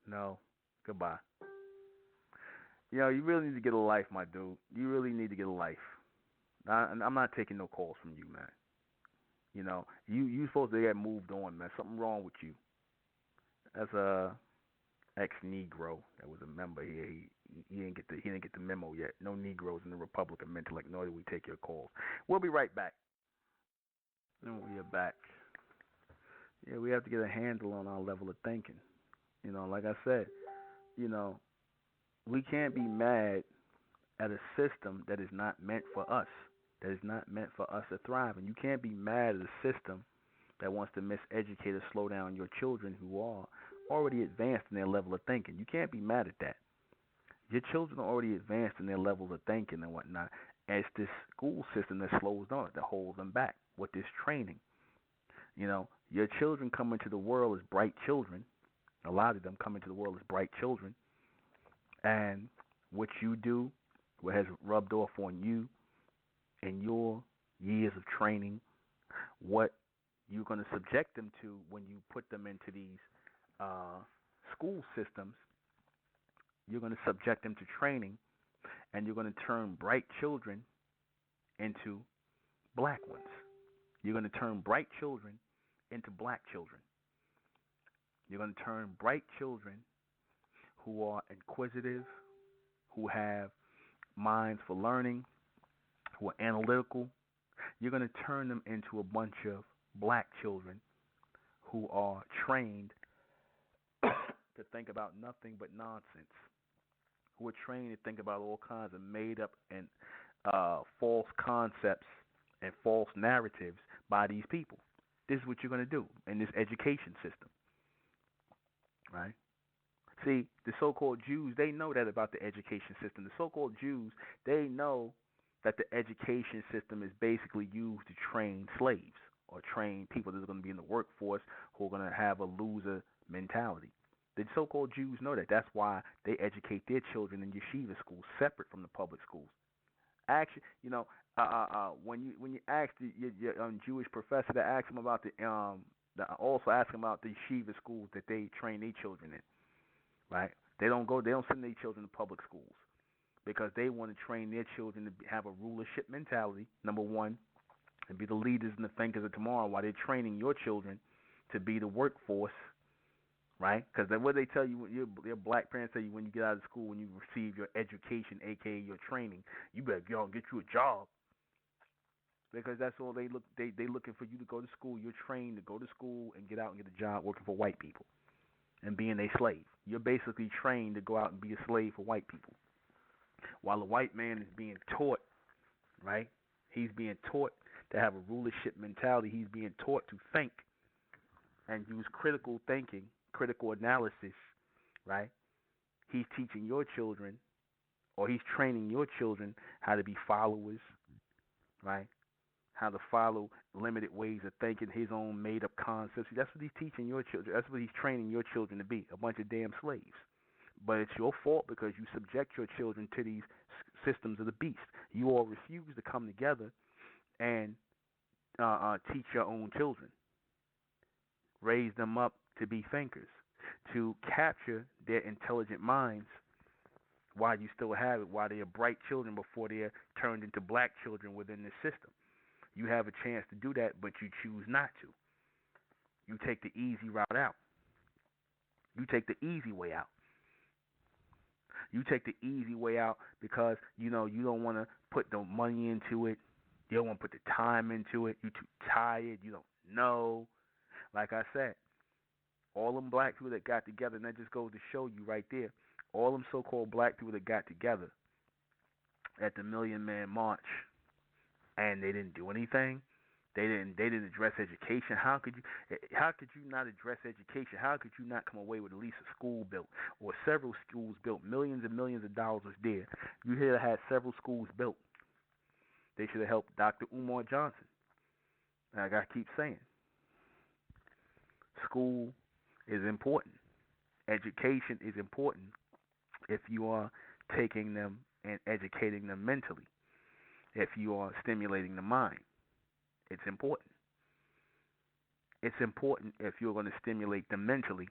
No. Goodbye. You really need to get a life, my dude. You really need to get a life. I'm not taking no calls from you, man. You supposed to get moved on, man. Something wrong with you. As a ex-Negro that was a member here, he didn't get the memo yet. No Negroes in the Republic of Mentellect, nor do we take your calls. We'll be right back. And we are back. Yeah, we have to get a handle on our level of thinking. Like I said, we can't be mad at a system that is not meant for us, that is not meant for us to thrive. And you can't be mad at a system that wants to miseducate or slow down your children who are already advanced in their level of thinking. You can't be mad at that. Your children are already advanced in their levels of thinking and whatnot. It's this school system that slows them, that holds them back with this training. Your children come into the world as bright children. A lot of them come into the world as bright children. And what you do, what has rubbed off on you in your years of training, what you're going to subject them to when you put them into these school systems, you're going to subject them to training, and you're going to turn bright children into black ones. You're going to turn bright children into black children. You're going to turn bright children who are inquisitive, who have minds for learning, who are analytical. You're going to turn them into a bunch of black children who are trained to think about nothing but nonsense, who are trained to think about all kinds of made-up and false concepts and false narratives by these people. This is what you're going to do in this education system. Right? See, the so-called Jews, they know that about the education system. The so-called Jews, they know that the education system is basically used to train slaves or train people that are going to be in the workforce who are going to have a loser mentality. The so-called Jews know that. That's why they educate their children in yeshiva schools, separate from the public schools. Actually, when you ask your Jewish professor to ask them about also ask them about the yeshiva schools that they train their children in, right? They don't send their children to public schools because they want to train their children to have a rulership mentality. Number one, and be the leaders and the thinkers of tomorrow, while they're training your children to be the workforce, right? Because what they tell you, your black parents tell you when you get out of school, when you receive your education, aka your training, you better go and get you a job. Because that's all they look. They looking for you to go to school. You're trained to go to school and get out and get a job working for white people and being a slave. You're basically trained to go out and be a slave for white people. While the white man is being taught, right? He's being taught to have a rulership mentality. He's being taught to think and use critical thinking, critical analysis, right? He's teaching your children, or he's training your children how to be followers, right? How to follow limited ways of thinking, his own made-up concepts. That's what he's teaching your children. That's what he's training your children to be, a bunch of damn slaves. But it's your fault because you subject your children to these systems of the beast. You all refuse to come together and teach your own children, raise them up to be thinkers, to capture their intelligent minds while you still have it, while they are bright children before they are turned into black children within the system. You have a chance to do that, but you choose not to. You take the easy route out. You take the easy way out. You take the easy way out because, you don't want to put the money into it. You don't want to put the time into it. You're too tired. You don't know. Like I said, all them black people that got together, and that just goes to show you right there, all them so-called black people that got together at the Million Man March, and they didn't do anything. They didn't address education. How could you not address education? How could you not come away with at least a school built or several schools built? Millions and millions of dollars was there. You should have had several schools built. They should have helped Dr. Umar Johnson. And I gotta keep saying, school is important. Education is important if you are taking them and educating them mentally. If you are stimulating the mind. It's important. It's important if you're going to stimulate them mentally,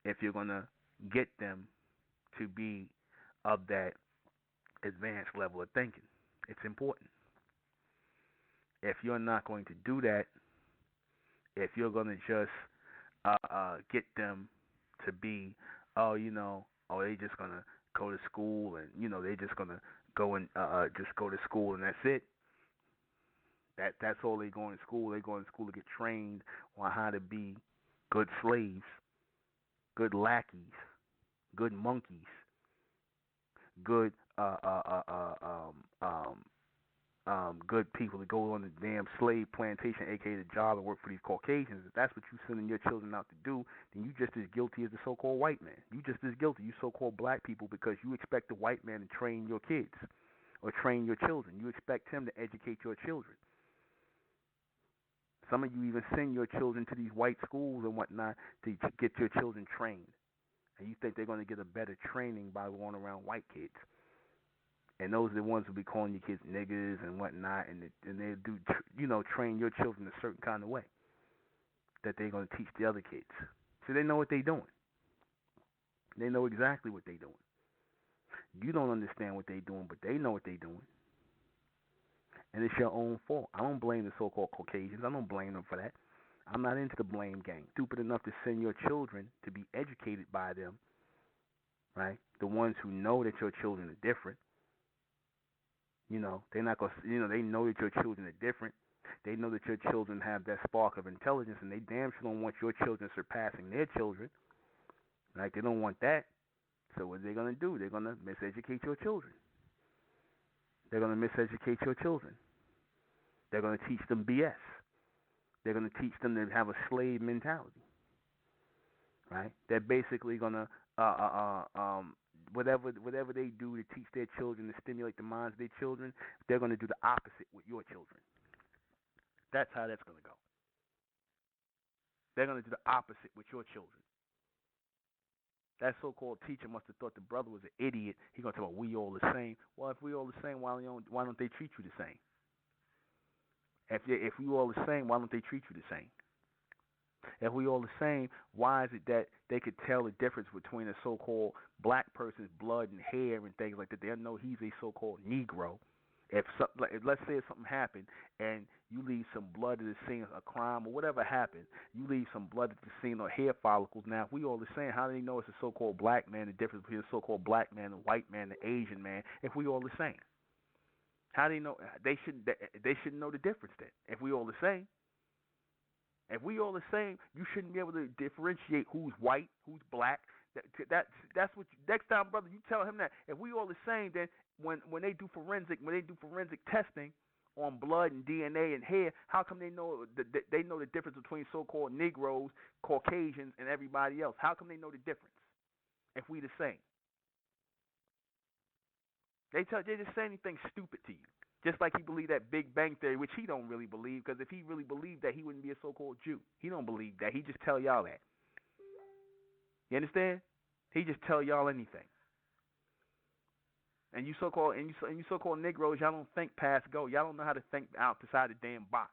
if you're going to get them to be of that advanced level of thinking. It's important. If you're not going to do that, if you're going to just get them to be, they just going to go to school and, they just going to go and just go to school and that's it. That's all they going to school. They going to school to get trained on how to be good slaves, good lackeys, good monkeys, good good people to go on the damn slave plantation, aka the job, and work for these Caucasians. If that's what you sending your children out to do, then you just as guilty as the so-called white man. You just as guilty, you so-called black people, because you expect the white man to train your kids or train your children. You expect him to educate your children. Some of you even send your children to these white schools and whatnot to get your children trained. And you think they're going to get a better training by going around white kids. And those are the ones who be calling your kids niggas and whatnot. And they do, train your children a certain kind of way that they're going to teach the other kids. So they know what they're doing. They know exactly what they're doing. You don't understand what they're doing, but they know what they're doing. And it's your own fault. I don't blame the so-called Caucasians. I don't blame them for that. I'm not into the blame game. Stupid enough to send your children to be educated by them, right? The ones who know that your children are different. They're not going to, they know that your children are different. They know that your children have that spark of intelligence, and they damn sure don't want your children surpassing their children. Right? They don't want that. So what are they going to do? They're going to miseducate your children. They're going to miseducate your children. They're going to teach them BS. They're going to teach them to have a slave mentality, right? They're basically going to whatever they do to teach their children, to stimulate the minds of their children, they're going to do the opposite with your children. That's how that's going to go. They're going to do the opposite with your children. That so-called teacher must have thought the brother was an idiot. He's going to tell me, we all the same. Well, if we all the same, why don't they treat you the same? If we all the same, why don't they treat you the same? If we all the same, why is it that they could tell the difference between a so-called black person's blood and hair and things like that? They'll know he's a so-called Negro. If let's say something happened and you leave some blood at the scene of a crime or whatever happened, you leave some blood at the scene or hair follicles. Now, if we all the same, how do they know it's a so-called black man? The difference between a so-called black man, and white man, and Asian man, if we all the same? How do they know? They shouldn't know the difference then. If we all the same. If we all the same, you shouldn't be able to differentiate who's white, who's black. That's what next time, brother, you tell him that. If we all the same, then when they do forensic testing on blood and DNA and hair, how come they know the difference between so-called Negroes, Caucasians, and everybody else? How come they know the difference if we the same? They just say anything stupid to you. Just like he believed that Big Bang Theory, which he don't really believe, because if he really believed that, he wouldn't be a so-called Jew. He don't believe that. He just tell y'all that. You understand? He just tell y'all anything. And you so-called Negroes, y'all don't think past go. Y'all don't know how to think outside the damn box.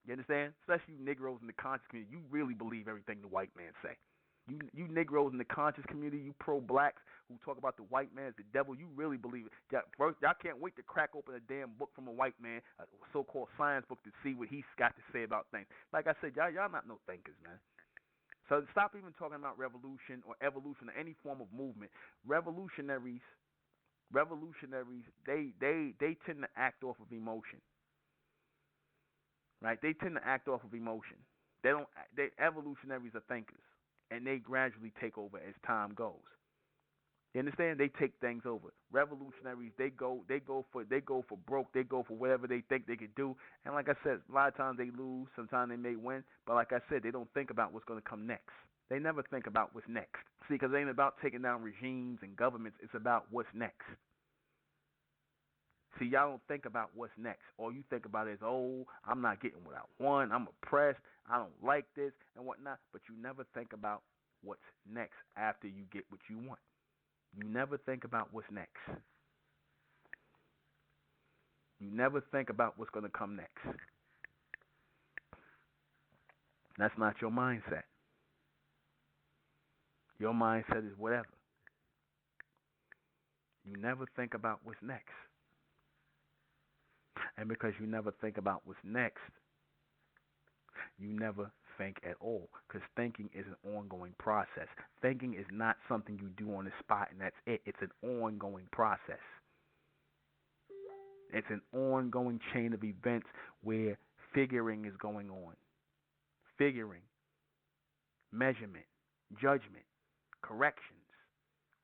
You understand? Especially you Negroes in the conscious community, you really believe everything the white man say. You Negroes in the conscious community, you pro-blacks who talk about the white man as the devil, you really believe it. Y'all can't wait to crack open a damn book from a white man, a so-called science book, to see what he's got to say about things. Like I said, y'all not no thinkers, man. So stop even talking about revolution or evolution or any form of movement. Revolutionaries, they tend to act off of emotion, right? They tend to act off of emotion. Evolutionaries are thinkers. And they gradually take over as time goes. You understand? They take things over. Revolutionaries, they go for broke. They go for whatever they think they could do. And like I said, a lot of times they lose. Sometimes they may win. But like I said, they don't think about what's going to come next. They never think about what's next. See, because it ain't about taking down regimes and governments. It's about what's next. See, y'all don't think about what's next. All you think about is, oh, I'm not getting what I want. I'm oppressed. I don't like this and whatnot. But you never think about what's next after you get what you want. You never think about what's next. You never think about what's going to come next. That's not your mindset. Your mindset is whatever. You never think about what's next. And because you never think about what's next, you never think at all. Because thinking is an ongoing process. Thinking is not something you do on the spot and that's it. It's an ongoing process. It's an ongoing chain of events where figuring is going on. Figuring, measurement, judgment, corrections,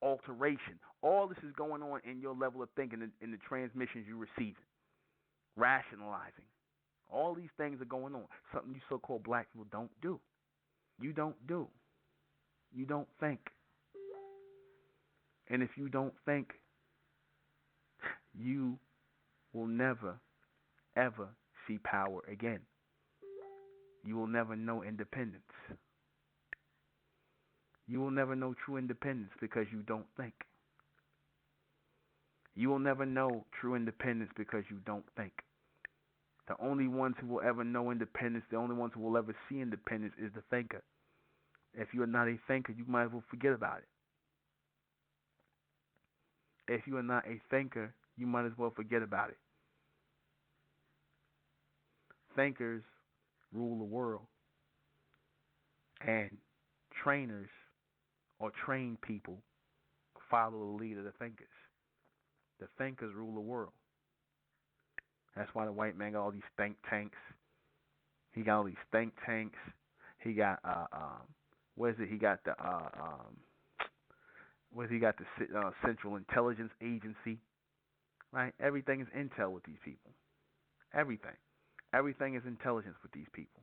alteration. All this is going on in your level of thinking, in the transmissions you're receiving. Rationalizing. All these things are going on. Something you so-called black people don't do. You don't do. You don't think. And if you don't think, you will never, ever see power again. You will never know independence. You will never know true independence because you don't think. You will never know true independence because you don't think. The only ones who will ever know independence, the only ones who will ever see independence is the thinker. If you are not a thinker, you might as well forget about it. If you are not a thinker, you might as well forget about it. Thinkers rule the world. And trainers or trained people follow the lead of the thinkers. The thinkers rule the world. That's why the white man got all these think tanks. He got all these think tanks. He got what is it? He got the Central Intelligence Agency, right? Everything is intel with these people. Everything is intelligence with these people,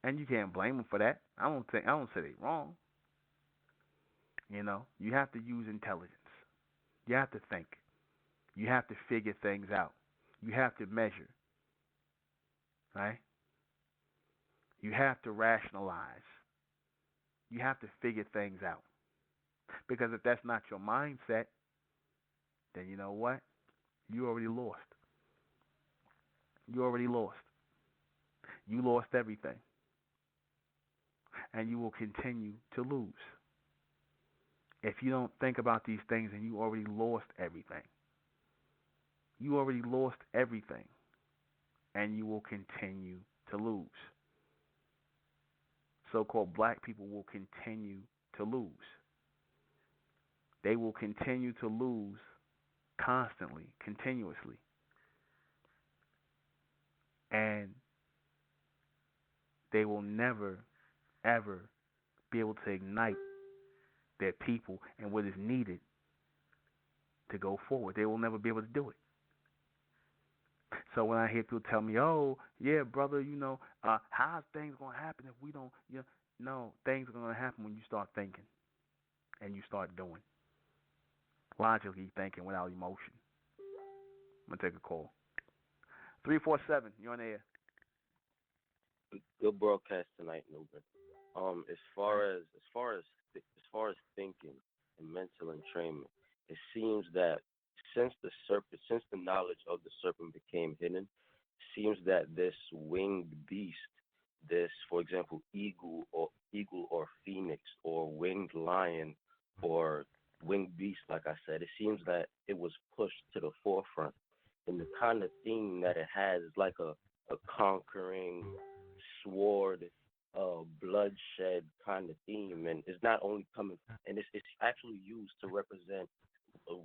and you can't blame them for that. I don't say they're wrong. You know, you have to use intelligence. You have to think. You have to figure things out. You have to measure, right? You have to rationalize. You have to figure things out. Because if that's not your mindset, then you know what? You already lost. You already lost. You lost everything. And you will continue to lose. If you don't think about these things, and you already lost everything. You already lost everything. And you will continue to lose. So-called black people will continue to lose. They will continue to lose constantly, continuously. And they will never, ever be able to ignite their people and what is needed to go forward. They will never be able to do it. So when I hear people tell me, "Oh, yeah, brother, how's things gonna happen if we don't?" No, things are gonna happen when you start thinking and you start doing. Logically thinking without emotion. I'm gonna take a call. 347, you're on the air. Good broadcast tonight, Nuben. As far as thinking and mental entrainment, it seems that since the knowledge of the serpent became hidden, it seems that this winged beast, this, for example, eagle or phoenix or winged lion or winged beast, like I said, it seems that it was pushed to the forefront, and the kind of theme that it has is like a conquering sword, bloodshed kind of theme, and it's not only coming, and it's actually used to represent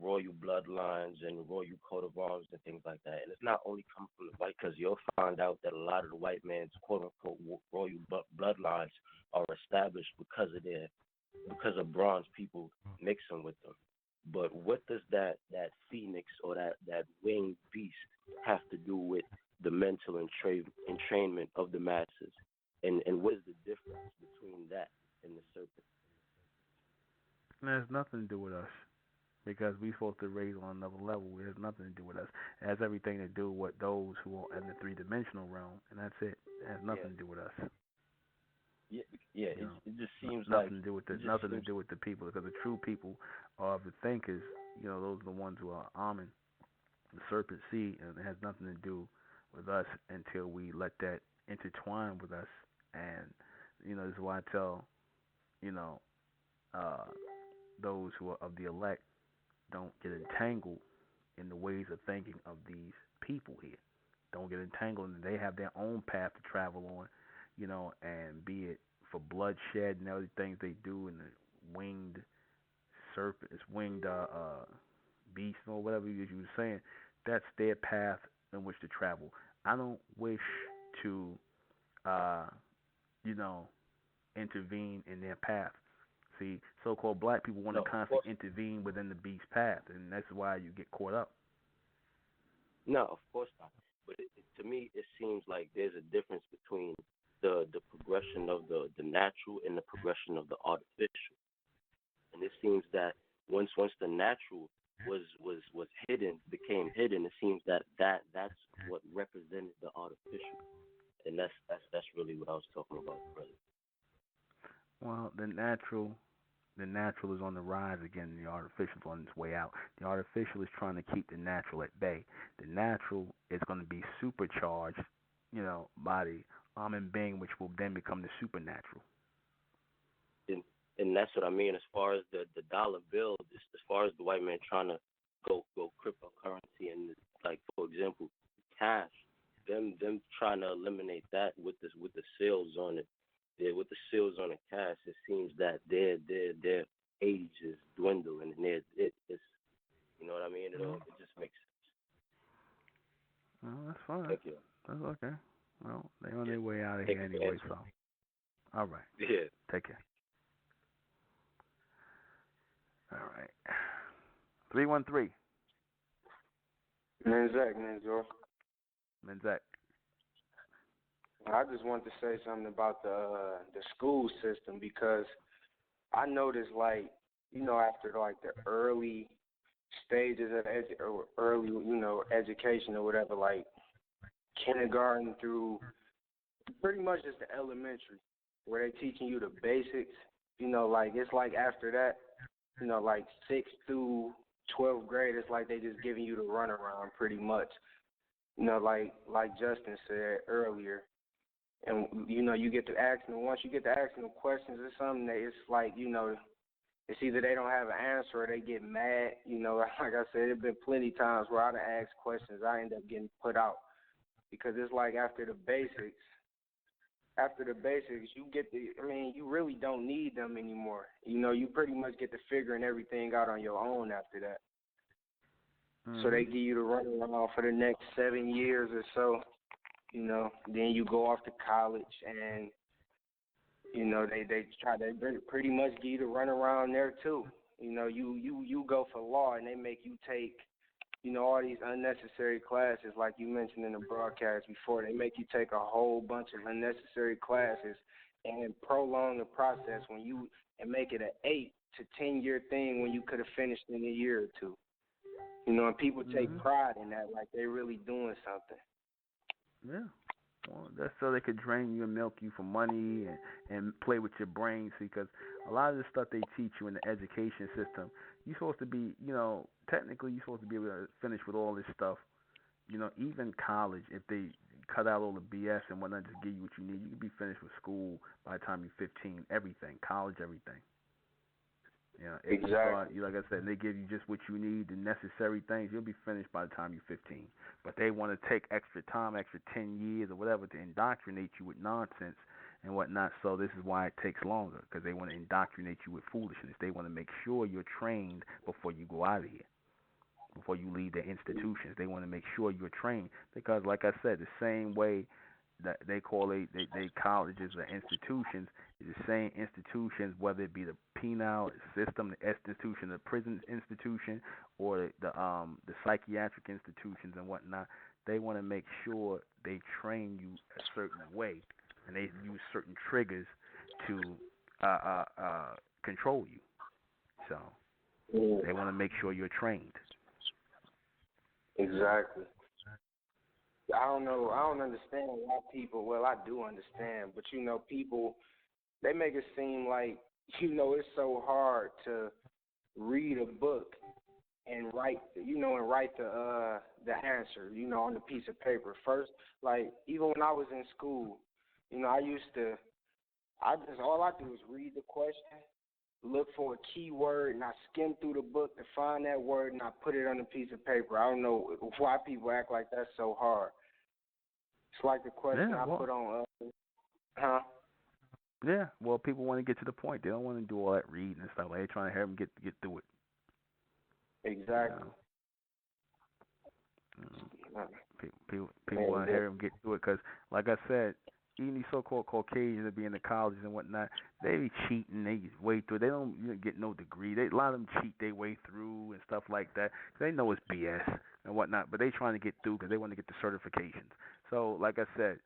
royal bloodlines and royal coat of arms and things like that. And it's not only coming from the white, because you'll find out that a lot of the white man's quote unquote royal bloodlines are established because of bronze people mixing with them. But what does that phoenix or that winged beast have to do with the mental entrainment of the masses? And what is the difference between that and the serpent? It has nothing to do with us. Because we're supposed to raise on another level. It has nothing to do with us. It has everything to do with those who are in the three-dimensional realm, and that's it. It has nothing to do with us. Yeah. It just seems nothing like to do with to do with the people, because the true people are the thinkers. Those are the ones who are arming the serpent seed, and it has nothing to do with us until we let that intertwine with us. And this is why I tell those who are of the elect, don't get entangled in the ways of thinking of these people here. Don't get entangled, and they have their own path to travel on, and be it for bloodshed and other things they do, and the winged serpent, winged beast, or whatever you were saying. That's their path in which to travel. I don't wish to, intervene in their path. See, so-called black people want to constantly intervene within the beast's path, and that's why you get caught up. No, of course not. But to me, it seems like there's a difference between the progression of the natural and the progression of the artificial. And it seems that once the natural was hidden, became hidden, it seems that that's what represented the artificial. And that's really what I was talking about, brother. Well, the natural is on the rise again. The artificial is on its way out. The artificial is trying to keep the natural at bay. The natural is going to be supercharged, by the almond being, which will then become the supernatural. And that's what I mean. As far as the dollar bill, as far as the white man trying to go cryptocurrency and, like, for example, cash, them trying to eliminate that with the sales on it. With the seals on the cash, it seems that their age is dwindling, and it's you know what I mean. It just makes sense. Well, that's fine. Thank you. That's okay. Well, they're on their way out of here anyway, so. All right. Yeah. Take care. All right. 313. Menzak. I just wanted to say something about the school system, because I noticed, like, after like the early stages of early education or whatever, like kindergarten through pretty much just the elementary, where they're teaching you the basics. Like it's like after that, like 6th through 12th grade, it's like they just giving you the runaround pretty much. Like Justin said earlier. And, you get to ask them, once you get to asking them questions or something, it's like, it's either they don't have an answer or they get mad. Like I said, there's been plenty of times where I done asked questions, I end up getting put out. Because it's like after the basics, you really don't need them anymore. You pretty much get to figuring everything out on your own after that. So they give you the runaround for the next 7 years or so. Then you go off to college and, they pretty much give you the runaround there too. You go for law and they make you take, all these unnecessary classes like you mentioned in the broadcast before. They make you take a whole bunch of unnecessary classes and prolong the process and make it an 8 to 10 year thing when you could have finished in a year or two. And people take pride in that, like they really doing something. Yeah. Well, that's so they could drain you and milk you for money and play with your brains. Because a lot of the stuff they teach you in the education system, you're supposed to be, technically you're supposed to be able to finish with all this stuff. Even college, if they cut out all the BS and whatnot, just give you what you need, you can be finished with school by the time you're 15. Everything, college, everything. If exactly. you start, like I said, they give you just what you need, the necessary things, you'll be finished by the time you're 15. But they want to take extra time, extra 10 years or whatever to indoctrinate you with nonsense and whatnot. So this is why it takes longer, because they want to indoctrinate you with foolishness. They want to make sure you're trained before you go out of here, before you leave their institutions. They want to make sure you're trained because, like I said, the same way that they call they colleges or institutions is the same institutions, whether it be the penal system, the institution, the prison institution, or the psychiatric institutions and whatnot. They want to make sure they train you a certain way, and they use certain triggers to control you. So they want to make sure you're trained. Exactly. I don't know. I don't understand why people. Well, I do understand, but people, they make it seem like it's so hard to read a book and write the answer on the piece of paper first. Like even when I was in school, I all I do is read the question, look for a keyword, and I skim through the book to find that word, and I put it on a piece of paper. I don't know why people act like that's so hard. It's like the question I put on, Yeah, well, people want to get to the point. They don't want to do all that reading and stuff. Like they're trying to have them get through it. Exactly. People want to hear them get through it because, like I said, even these so-called Caucasians that be in the colleges and whatnot, they be cheating. They way through. They don't get no degree. A lot of them cheat their way through and stuff like that. They know it's BS and whatnot, but they trying to get through because they want to get the certifications. So, like I said,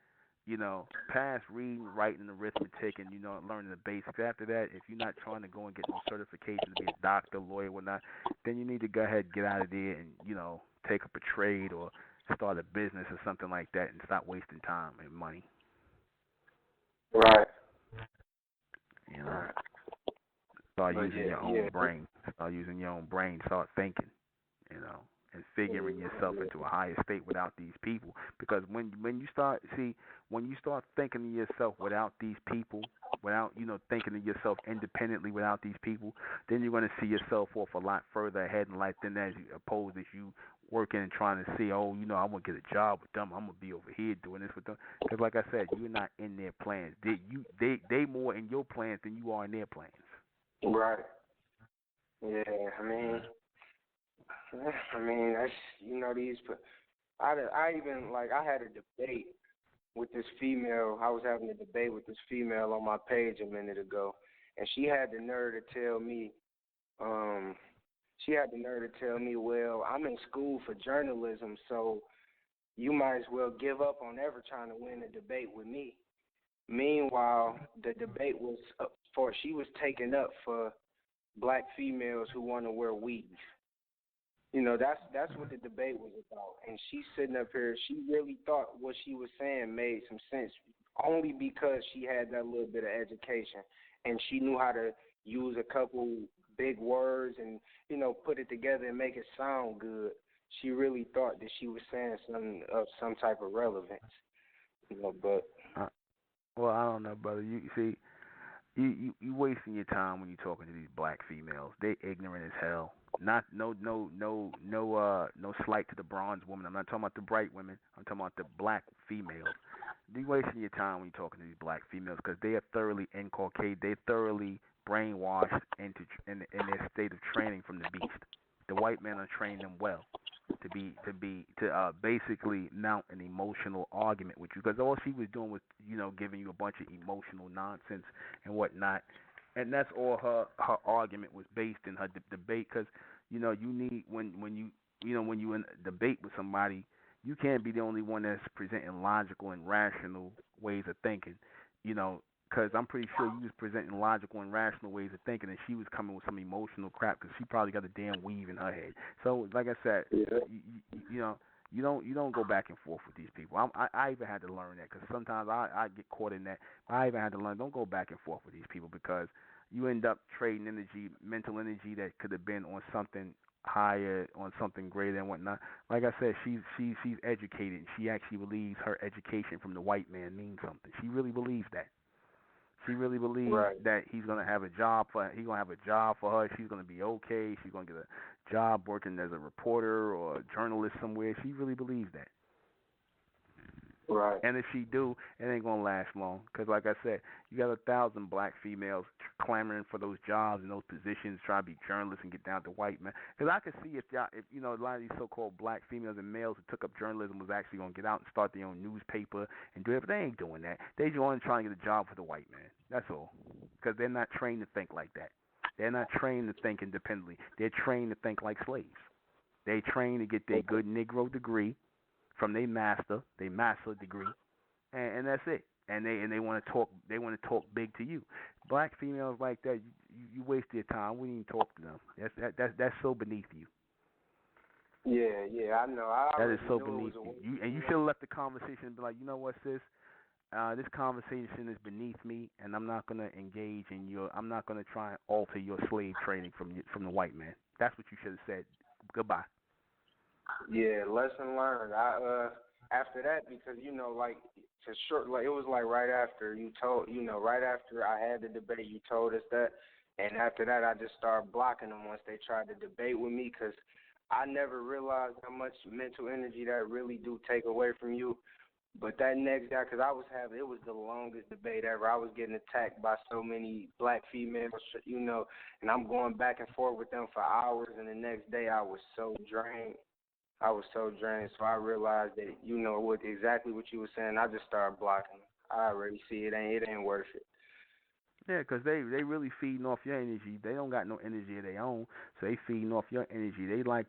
pass reading, writing, arithmetic, and learning the basics. After that, if you're not trying to go and get no certifications to be a doctor, lawyer, whatnot, then you need to go ahead and get out of there and take up a trade or start a business or something like that and stop wasting time and money. Right. Start using your own brain. Start using your own brain. Start thinking. And figuring yourself into a higher state without these people. Because when you start thinking of yourself without these people, without thinking of yourself independently without these people, then you're going to see yourself off a lot further ahead in life than opposed as you working and trying to see, I'm gonna get a job with them. I'm gonna be over here doing this with them. Because like I said, you're not in their plans. They more in your plans than you are in their plans. Right. Yeah. I mean that's these. I even I had a debate with this female. I was having a debate with this female on my page a minute ago, and she had the nerve to tell me. Well, I'm in school for journalism, so you might as well give up on ever trying to win a debate with me. Meanwhile, the debate was she was taking up for black females who want to wear weave. That's what the debate was about. And she's sitting up here, she really thought what she was saying made some sense only because she had that little bit of education and she knew how to use a couple big words and, put it together and make it sound good. She really thought that she was saying something of some type of relevance, but. Well, I don't know, brother. You see, you wasting your time when you're talking to these black females. They ignorant as hell. Not no slight to the bronze woman. I'm not talking about the bright women. I'm talking about the black females. You wasting your time when you're talking to these black females because they are thoroughly inculcated. They're thoroughly brainwashed in their state of training from the beast. The white men are training them well to basically mount an emotional argument with you because all she was doing was giving you a bunch of emotional nonsense and whatnot, and that's all her argument was based in her debate because you need when you in a debate with somebody, you can't be the only one that's presenting logical and rational ways of thinking, because I'm pretty sure you was presenting logical and rational ways of thinking, and she was coming with some emotional crap because she probably got a damn weave in her head. So, like I said, you don't go back and forth with these people. I even had to learn that because sometimes I get caught in that. I even had to learn, don't go back and forth with these people because you end up trading energy, mental energy that could have been on something higher, on something greater and whatnot. Like I said, she's educated. She actually believes her education from the white man means something. She really believes that. She really believes that he's gonna have a job for her. She's gonna be okay. She's gonna get a job working as a reporter or a journalist somewhere. She really believes that. Right. And if she do, it ain't gonna last long. Cause like I said, you got 1,000 black females clamoring for those jobs and those positions, trying to be journalists and get down to white men. Cause I could see if a lot of these so-called black females and males who took up journalism was actually gonna get out and start their own newspaper and do it, but they ain't doing that. They just want to try and get a job for the white man. That's all. Cause they're not trained to think like that. They're not trained to think independently. They're trained to think like slaves. They trained to get their good Negro degree from their master degree, and that's it. And they want to talk. They want to talk big to you. Black females like that, you waste your time. We didn't talk to them. That's so beneath you. Yeah, I know. That is so beneath you. And you should have left the conversation and be like, you know what, sis? This conversation is beneath me, and I'm not gonna engage in your. I'm not gonna try and alter your slave training from the white man. That's what you should have said. Goodbye. Yeah, lesson learned. After that, because like for sure, like it was like right after you told, right after I had the debate, you told us that, and after that, I just started blocking them once they tried to debate with me, because I never realized how much mental energy that really do take away from you. But that next guy, because it was the longest debate ever. I was getting attacked by so many black females, and I'm going back and forth with them for hours, and the next day I was so drained. So I realized that, exactly what you were saying. I just started blocking. I already see it ain't worth it. Yeah, because they really feeding off your energy. They don't got no energy of their own, so they feeding off your energy. They like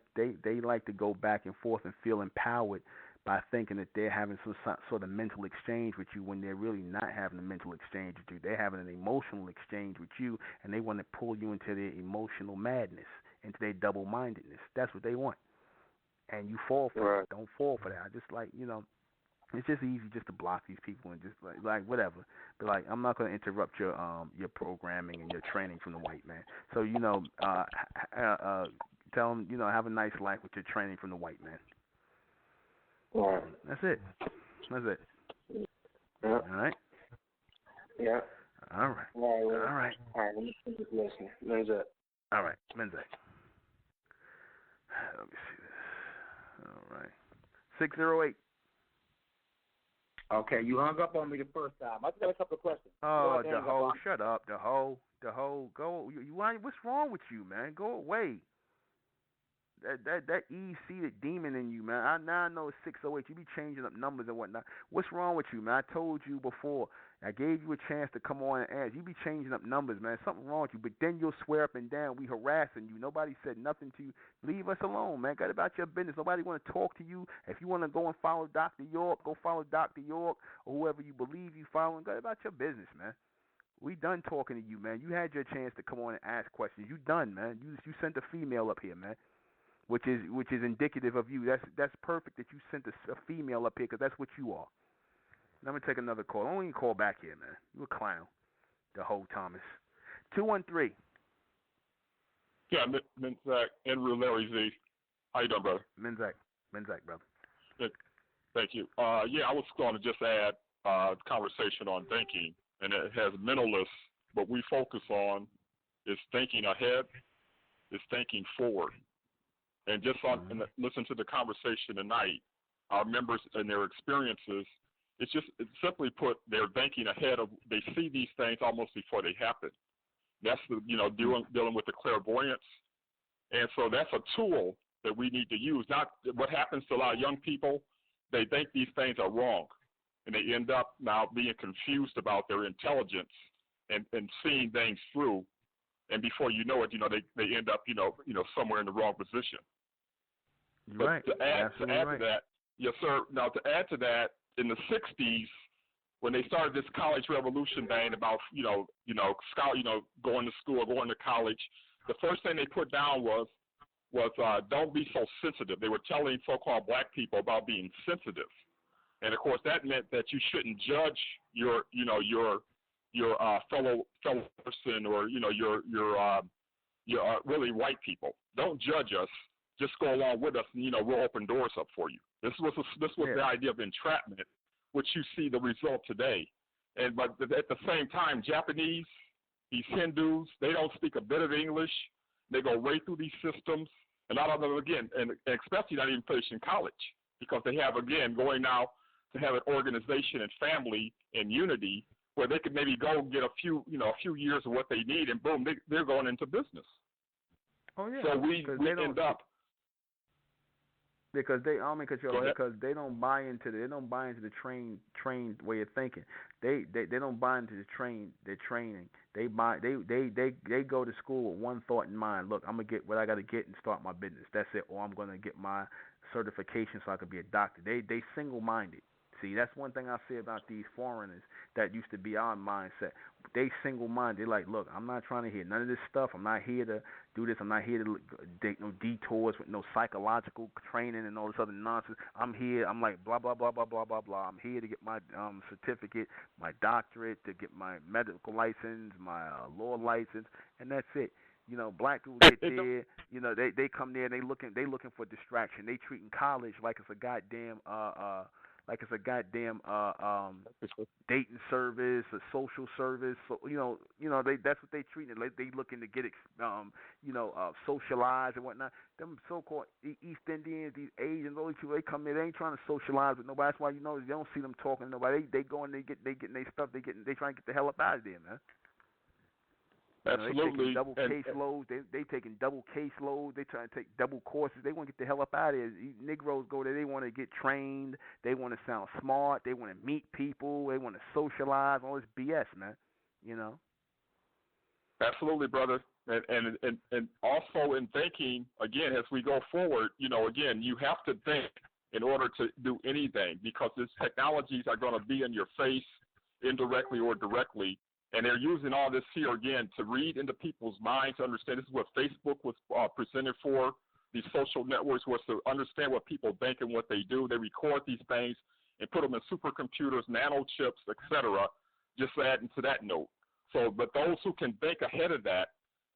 to go back and forth and feel empowered by thinking that they're having some sort of mental exchange with you when they're really not having a mental exchange with you. They're having an emotional exchange with you, and they want to pull you into their emotional madness, into their double-mindedness. That's what they want. And you fall for it. Don't fall for that. I just it's just easy just to block these people and just like whatever. But like, I'm not going to interrupt your programming and your training from the white man. So tell them have a nice life with your training from the white man. Right. That's it. Yeah. All right. Yeah. All right. All right. Let me finish listening. Men's All right. Men's Let me see this. All right. 608. Okay, you hung up on me the first time. I just got a couple of questions. Oh, the hoe! Shut up, the hoe! Go! What's wrong with you, man? Go away. That E-seated demon in you, man. Now I know it's 608. You be changing up numbers and whatnot. What's wrong with you, man? I told you before. I gave you a chance to come on and ask. You be changing up numbers, man. Something wrong with you. But then you'll swear up and down we harassing you. Nobody said nothing to you. Leave us alone, man. Got about your business. Nobody want to talk to you. If you want to go and follow Dr. York, go follow Dr. York or whoever you believe you following. Got about your business, man. We done talking to you, man. You had your chance to come on and ask questions. You done, man. You sent a female up here, man. Which is indicative of you. That's perfect that you sent a female up here because that's what you are. Let me take another call. Don't even call back here, man. You a clown. The whole Thomas. 213. Yeah, Minzak, Andrew, Larry Z. How you doing, brother? Menzak, brother. Good. Thank you. Yeah, I was going to just add conversation on thinking, and it has mentalists. What we focus on is thinking ahead, is thinking forward. And just on and listen to the conversation tonight, our members and their experiences, it's simply put, they're thinking ahead of, they see these things almost before they happen. That's the, dealing with the clairvoyance. And so that's a tool that we need to use. Not what happens to a lot of young people, they think these things are wrong, and they end up now being confused about their intelligence and seeing things through. And before you know it, they end up, somewhere in the wrong position. But right. to add to that, yes, sir. Now to add to that, in the '60s, when they started this college revolution thing about, going to school, going to college, the first thing they put down was don't be so sensitive. They were telling so-called black people about being sensitive, and of course that meant that you shouldn't judge your fellow person or your really white people. Don't judge us. Just go along with us, and we'll open doors up for you. This was the idea of entrapment, which you see the result today. But at the same time, Japanese, these Hindus, they don't speak a bit of English. They go right through these systems, and a lot of them, again, and especially not even finishing college, because they have, again, going now to have an organization and family and unity where they could maybe go get a few years of what they need, and boom, they're going into business. Oh yeah. So we end up. Because they don't buy into the trained way of thinking. They don't buy into the training. They go to school with one thought in mind. Look, I'm gonna get what I gotta get and start my business. That's it. Or I'm gonna get my certification so I can be a doctor. They single minded. See, that's one thing I say about these foreigners that used to be our mindset. They single-minded. They're like, look, I'm not trying to hear none of this stuff. I'm not here to do this. I'm not here to take no detours with no psychological training and all this other nonsense. I'm here. I'm like, blah, blah, blah, blah, blah, blah, blah. I'm here to get my certificate, my doctorate, to get my medical license, my law license, and that's it. Black people get there. They come there and they looking for distraction. They treating college like it's a goddamn dating service, a social service. So that's what they treat it. Like they looking to get socialized and whatnot. Them so-called East Indians, these Asians, all these people, they come there. They ain't trying to socialize with nobody. That's why they don't see them talking to nobody. They go and they getting their stuff. They trying to get the hell up out of there, man. Absolutely. They taking double caseloads. They taking double caseloads. They trying to take double courses. They want to get the hell up out of there. Negroes go there. They want to get trained. They want to sound smart. They want to meet people. They want to socialize. All this BS, man. Absolutely, brother. And also in thinking, again, as we go forward, again, you have to think in order to do anything, because these technologies are going to be in your face indirectly or directly. And they're using all this here, again, to read into people's minds, to understand. This is what Facebook was presented for. These social networks was to understand what people think and what they do. They record these things and put them in supercomputers, nanochips, etc., just adding to that note. So, but those who can think ahead of that,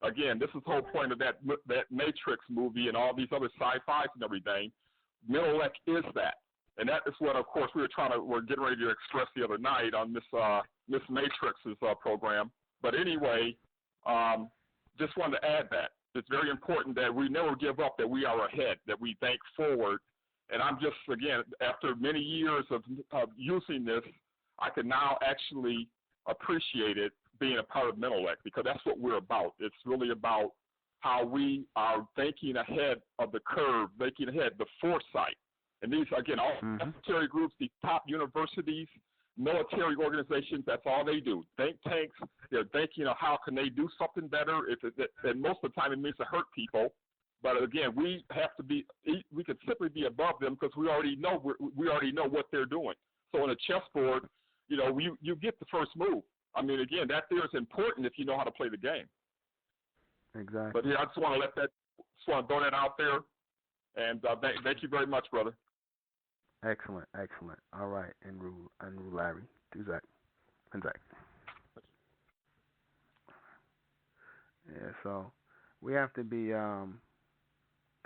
again, this is the whole point of that Matrix movie and all these other sci-fis and everything. MENTELLECT is that. And that is what, of course, we're getting ready to express the other night on Miss Matrix's program. But anyway, just wanted to add that. It's very important that we never give up, that we are ahead, that we think forward. And I'm just, again, after many years of using this, I can now actually appreciate it being a part of MENTELLECT, because that's what we're about. It's really about how we are thinking ahead of the curve, thinking ahead, the foresight. And these, again, all military groups, these top universities, military organizations, that's all they do. Think tanks, they're thinking of how can they do something better. And most of the time it means to hurt people. But again, we could simply be above them, because we already know what they're doing. So on a chessboard, you get the first move. I mean, again, that there is important if you know how to play the game. Exactly. But yeah, I just want to throw that out there. And thank you very much, brother. Excellent, excellent. All right, Enru Larry, do Zach, and Zach. Yeah, so we have to be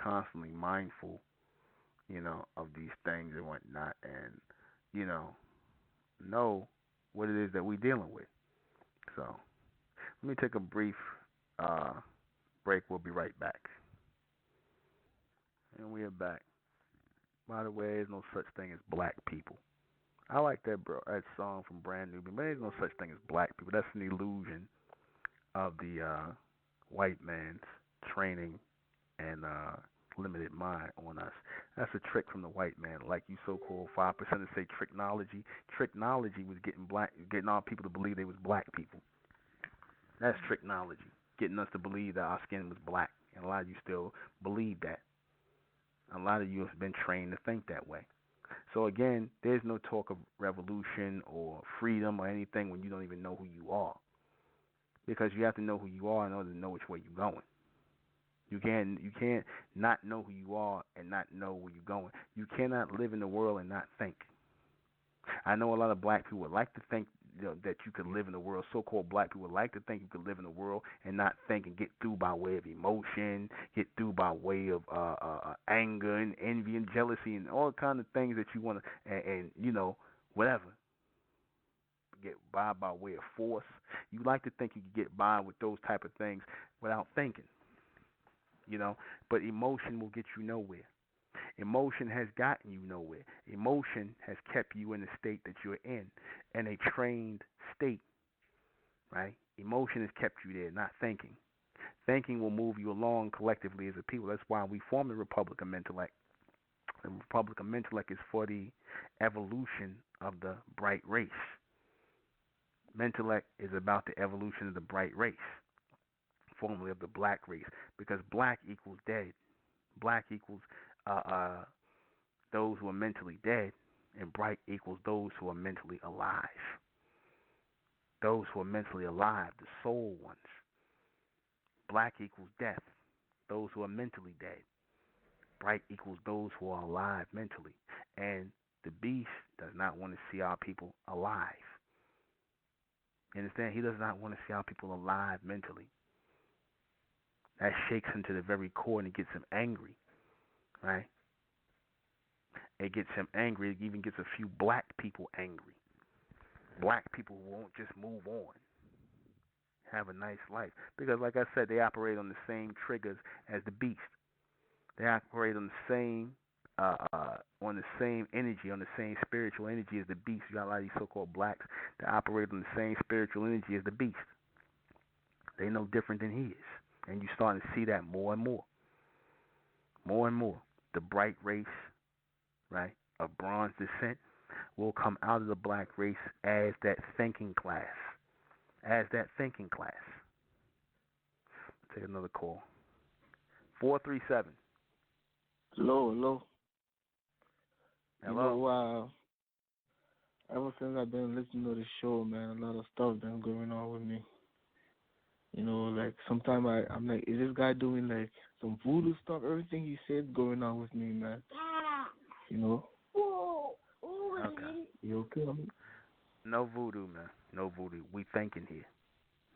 constantly mindful, of these things and whatnot, and you know what it is that we're dealing with. So let me take a brief uh, break. We'll be right back, and we are back. By the way, there's no such thing as black people. I like that song from Brand New, but there's no such thing as black people. That's an illusion of the white man's training and limited mind on us. That's a trick from the white man, like you so-called 5% say tricknology. Tricknology was getting all people to believe they was black people. That's tricknology, getting us to believe that our skin was black, and a lot of you still believe that. A lot of you have been trained to think that way. So again, there's no talk of revolution or freedom or anything when you don't even know who you are, because you have to know who you are in order to know which way you're going. You can't not know who you are and not know where you're going. You cannot live in the world and not think. I know a lot of black people would like to think that you could live in the world. So-called black people would like to think you could live in the world and not think and get through by way of emotion, get through by way of anger and envy and jealousy and all kind of things that you want to, and whatever. Get by way of force. You like to think you could get by with those type of things without thinking. But emotion will get you nowhere. Emotion has gotten you nowhere. Emotion has kept you in the state that you're in a trained state, right? Emotion has kept you there, not thinking. Thinking will move you along collectively as a people. That's why we formed the Republic of Mentellect. The Republic of Mentellect is for the evolution of the bright race. Mentellect is about the evolution of the bright race, formerly of the black race, because black equals dead. Black equals those who are mentally dead, and bright equals those who are mentally alive. Those who are mentally alive, the soul ones. Black equals death, those who are mentally dead. Bright equals those who are alive mentally. And the beast does not want to see our people alive. You understand? He does not want to see our people alive mentally. That shakes him to the very core, and it gets him angry, right? It gets him angry. It even gets a few black people angry. Black people who won't just move on, have a nice life. Because, like I said, they operate on the same triggers as the beast. They operate on the same energy, on the same spiritual energy as the beast. You got a lot of these so-called blacks that operate on the same spiritual energy as the beast. They no different than he is. And you're starting to see that more and more. More and more. The bright race, right, of bronze descent will come out of the black race as that thinking class. As that thinking class. Take another call. 437. Hello, hello. Hello. Ever since I've been listening to the show, man, a lot of stuff been going on with me. Like sometimes I'm like, is this guy doing like some voodoo stuff? Everything he said going on with me, man. Okay. You okay? No voodoo, man. No voodoo. We thinking here.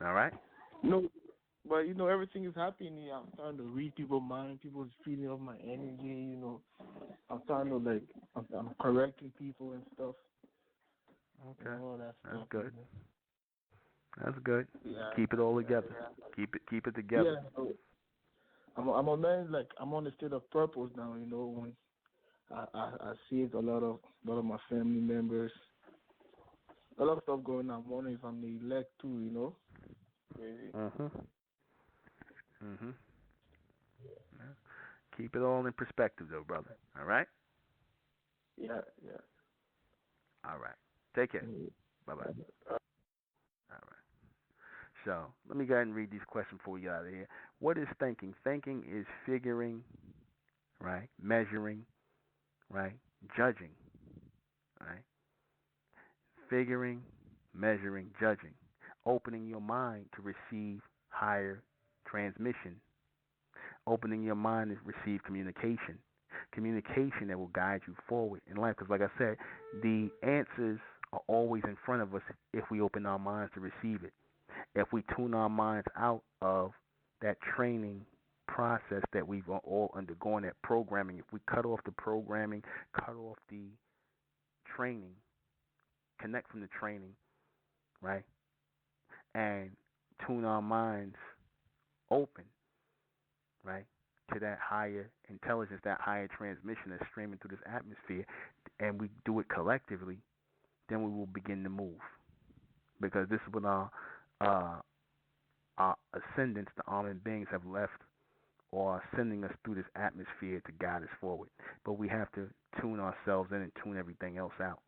All right? No, but everything is happening here. I'm starting to read people's mind, people's feeling of my energy. I'm starting to I'm correcting people and stuff. Okay. That's good. That's good. Yeah. Keep it all together. Yeah. Keep it together. Yeah. I'm a man, I'm on the state of purpose now. When I see it, a lot of my family members, a lot of stuff going on. I'm wondering if I'm the elect too. Crazy. Yeah. Keep it all in perspective, though, brother. All right. Yeah. All right. Take care. Bye bye. All right. So let me go ahead and read these questions before we get out of here. What is thinking? Thinking is figuring, right? Measuring, right? Judging, right? Figuring, measuring, judging. Opening your mind to receive higher transmission. Opening your mind to receive communication. Communication that will guide you forward in life. Because, like I said, the answers are always in front of us if we open our minds to receive it. If we tune our minds out of that training process that we've all undergone, that programming, if we cut off the programming, cut off the training, connect from the training, right, and tune our minds open, right, to that higher intelligence, that higher transmission that's streaming through this atmosphere, and we do it collectively, then we will begin to move. Because this is when our ascendants, the almond beings, have left or are sending us through this atmosphere to guide us forward. But we have to tune ourselves in and tune everything else out.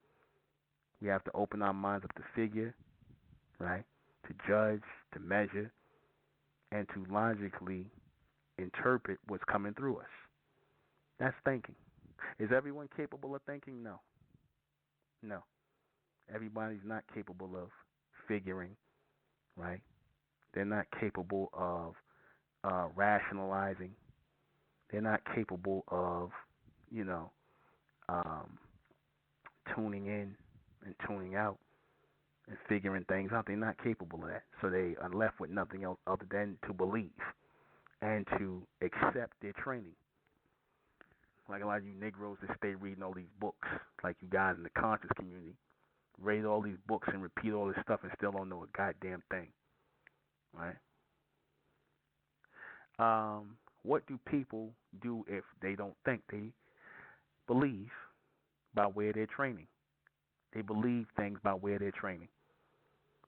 We have to open our minds up to figure, right, to judge, to measure, and to logically interpret what's coming through us. That's thinking. Is everyone capable of thinking? No. No. Everybody's not capable of figuring, right? They're not capable of rationalizing. They're not capable of, you know, tuning in and tuning out and figuring things out. They're not capable of that. So they are left with nothing else other than to believe and to accept their training. Like a lot of you Negroes that stay reading all these books, like you guys in the conscious community, read all these books and repeat all this stuff and still don't know a goddamn thing, right? What do people do if they don't think? They believe by way of their training. They believe things by way of their training.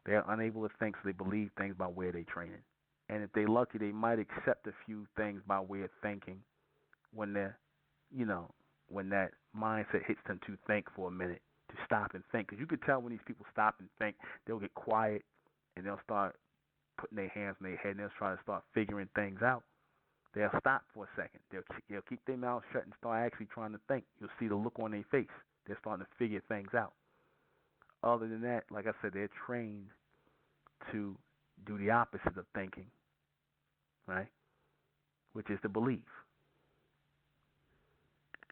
They're unable to think, so they believe things by way of their training. And if they're lucky, they might accept a few things by way of thinking when they're, you know, when that mindset hits them to think for a minute, to stop and think. Because you could tell when these people stop and think, they'll get quiet and they'll start putting their hands on their head and they'll try to start figuring things out. They'll stop for a second. They'll keep their mouth shut and start actually trying to think. You'll see the look on their face. They're starting to figure things out. Other than that, like I said, they're trained to do the opposite of thinking, right? Which is to believe.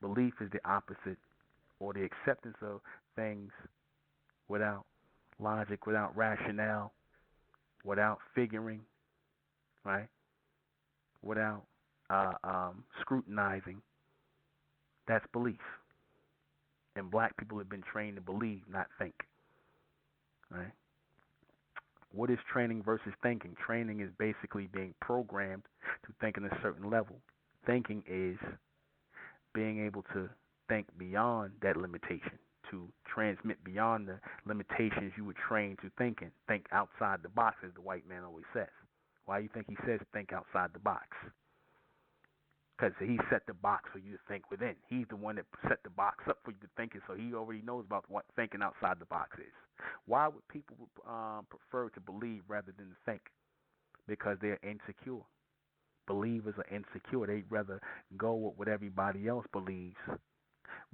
Belief is the opposite, or the acceptance of things without logic, without rationale, without figuring, right? Without scrutinizing. That's belief. And black people have been trained to believe, not think, right? What is training versus thinking? Training is basically being programmed to think on a certain level. Thinking is being able to think beyond that limitation, to transmit beyond the limitations you were trained to think in. Think outside the box, as the white man always says. Why do you think he says think outside the box? Because he set the box for you to think within. He's the one that set the box up for you to think in, so he already knows about what thinking outside the box is. Why would people prefer to believe rather than to think? Because they're insecure. Believers are insecure. They'd rather go with what everybody else believes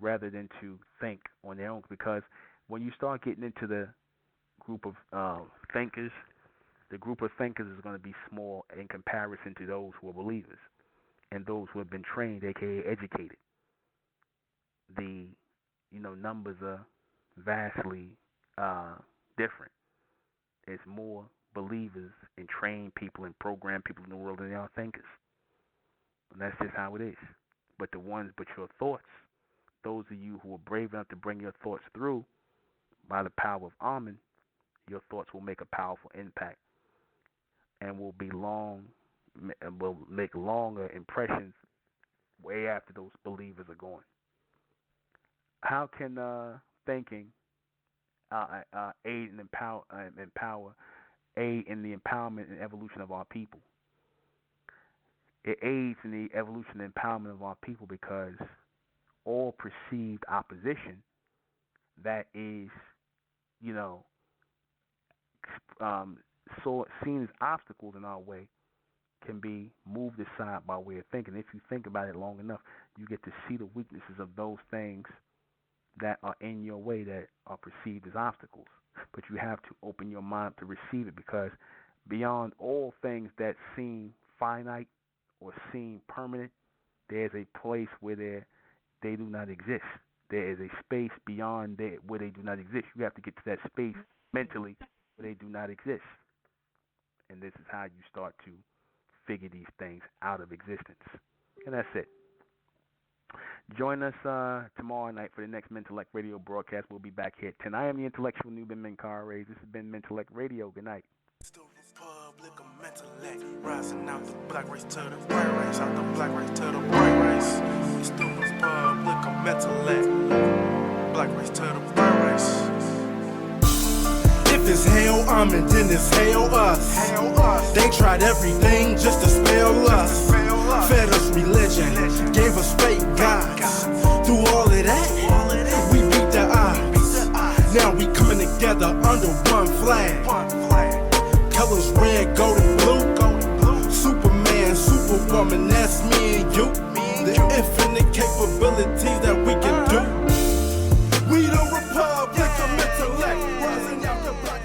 rather than to think on their own. Because when you start getting into the group of thinkers, the group of thinkers is going to be small in comparison to those who are believers and those who have been trained, aka educated. The numbers are vastly different. It's more believers and trained people and programmed people in the world than there are thinkers. And that's just how it is. But your thoughts, those of you who are brave enough to bring your thoughts through by the power of Amen, your thoughts will make a powerful impact and will make longer impressions way after those believers are gone. How can thinking aid and aid in the empowerment and evolution of our people? It aids in the evolution and empowerment of our people because all perceived opposition that is, seen as obstacles in our way can be moved aside by way of thinking. If you think about it long enough, you get to see the weaknesses of those things that are in your way that are perceived as obstacles. But you have to open your mind to receive it, because beyond all things that seem finite or seem permanent, there's a place where they do not exist. There is a space beyond there where they do not exist. You have to get to that space mentally where they do not exist. And this is how you start to figure these things out of existence. And that's it. Join us tomorrow night for the next Mentellect Radio broadcast. We'll be back here at 10. I am the intellectual Nuben Menkarayzz. This has been Mentellect Radio. Good night. It's the Republic of Mentellect, rising out the black race to the white race, out the black race to the white race. It's the Republic of Mentellect, black race to the white race. If it's hell, and then it's hell us. They tried everything just to spell us. Fed us religion, gave us fake gods. Through all of that, we beat the odds. Now we coming together under one flag. Colors red, gold, and blue. Superman, Superwoman, that's me and you. The infinite capabilities that we can do. We the Republic of Mentellect, rising out the black.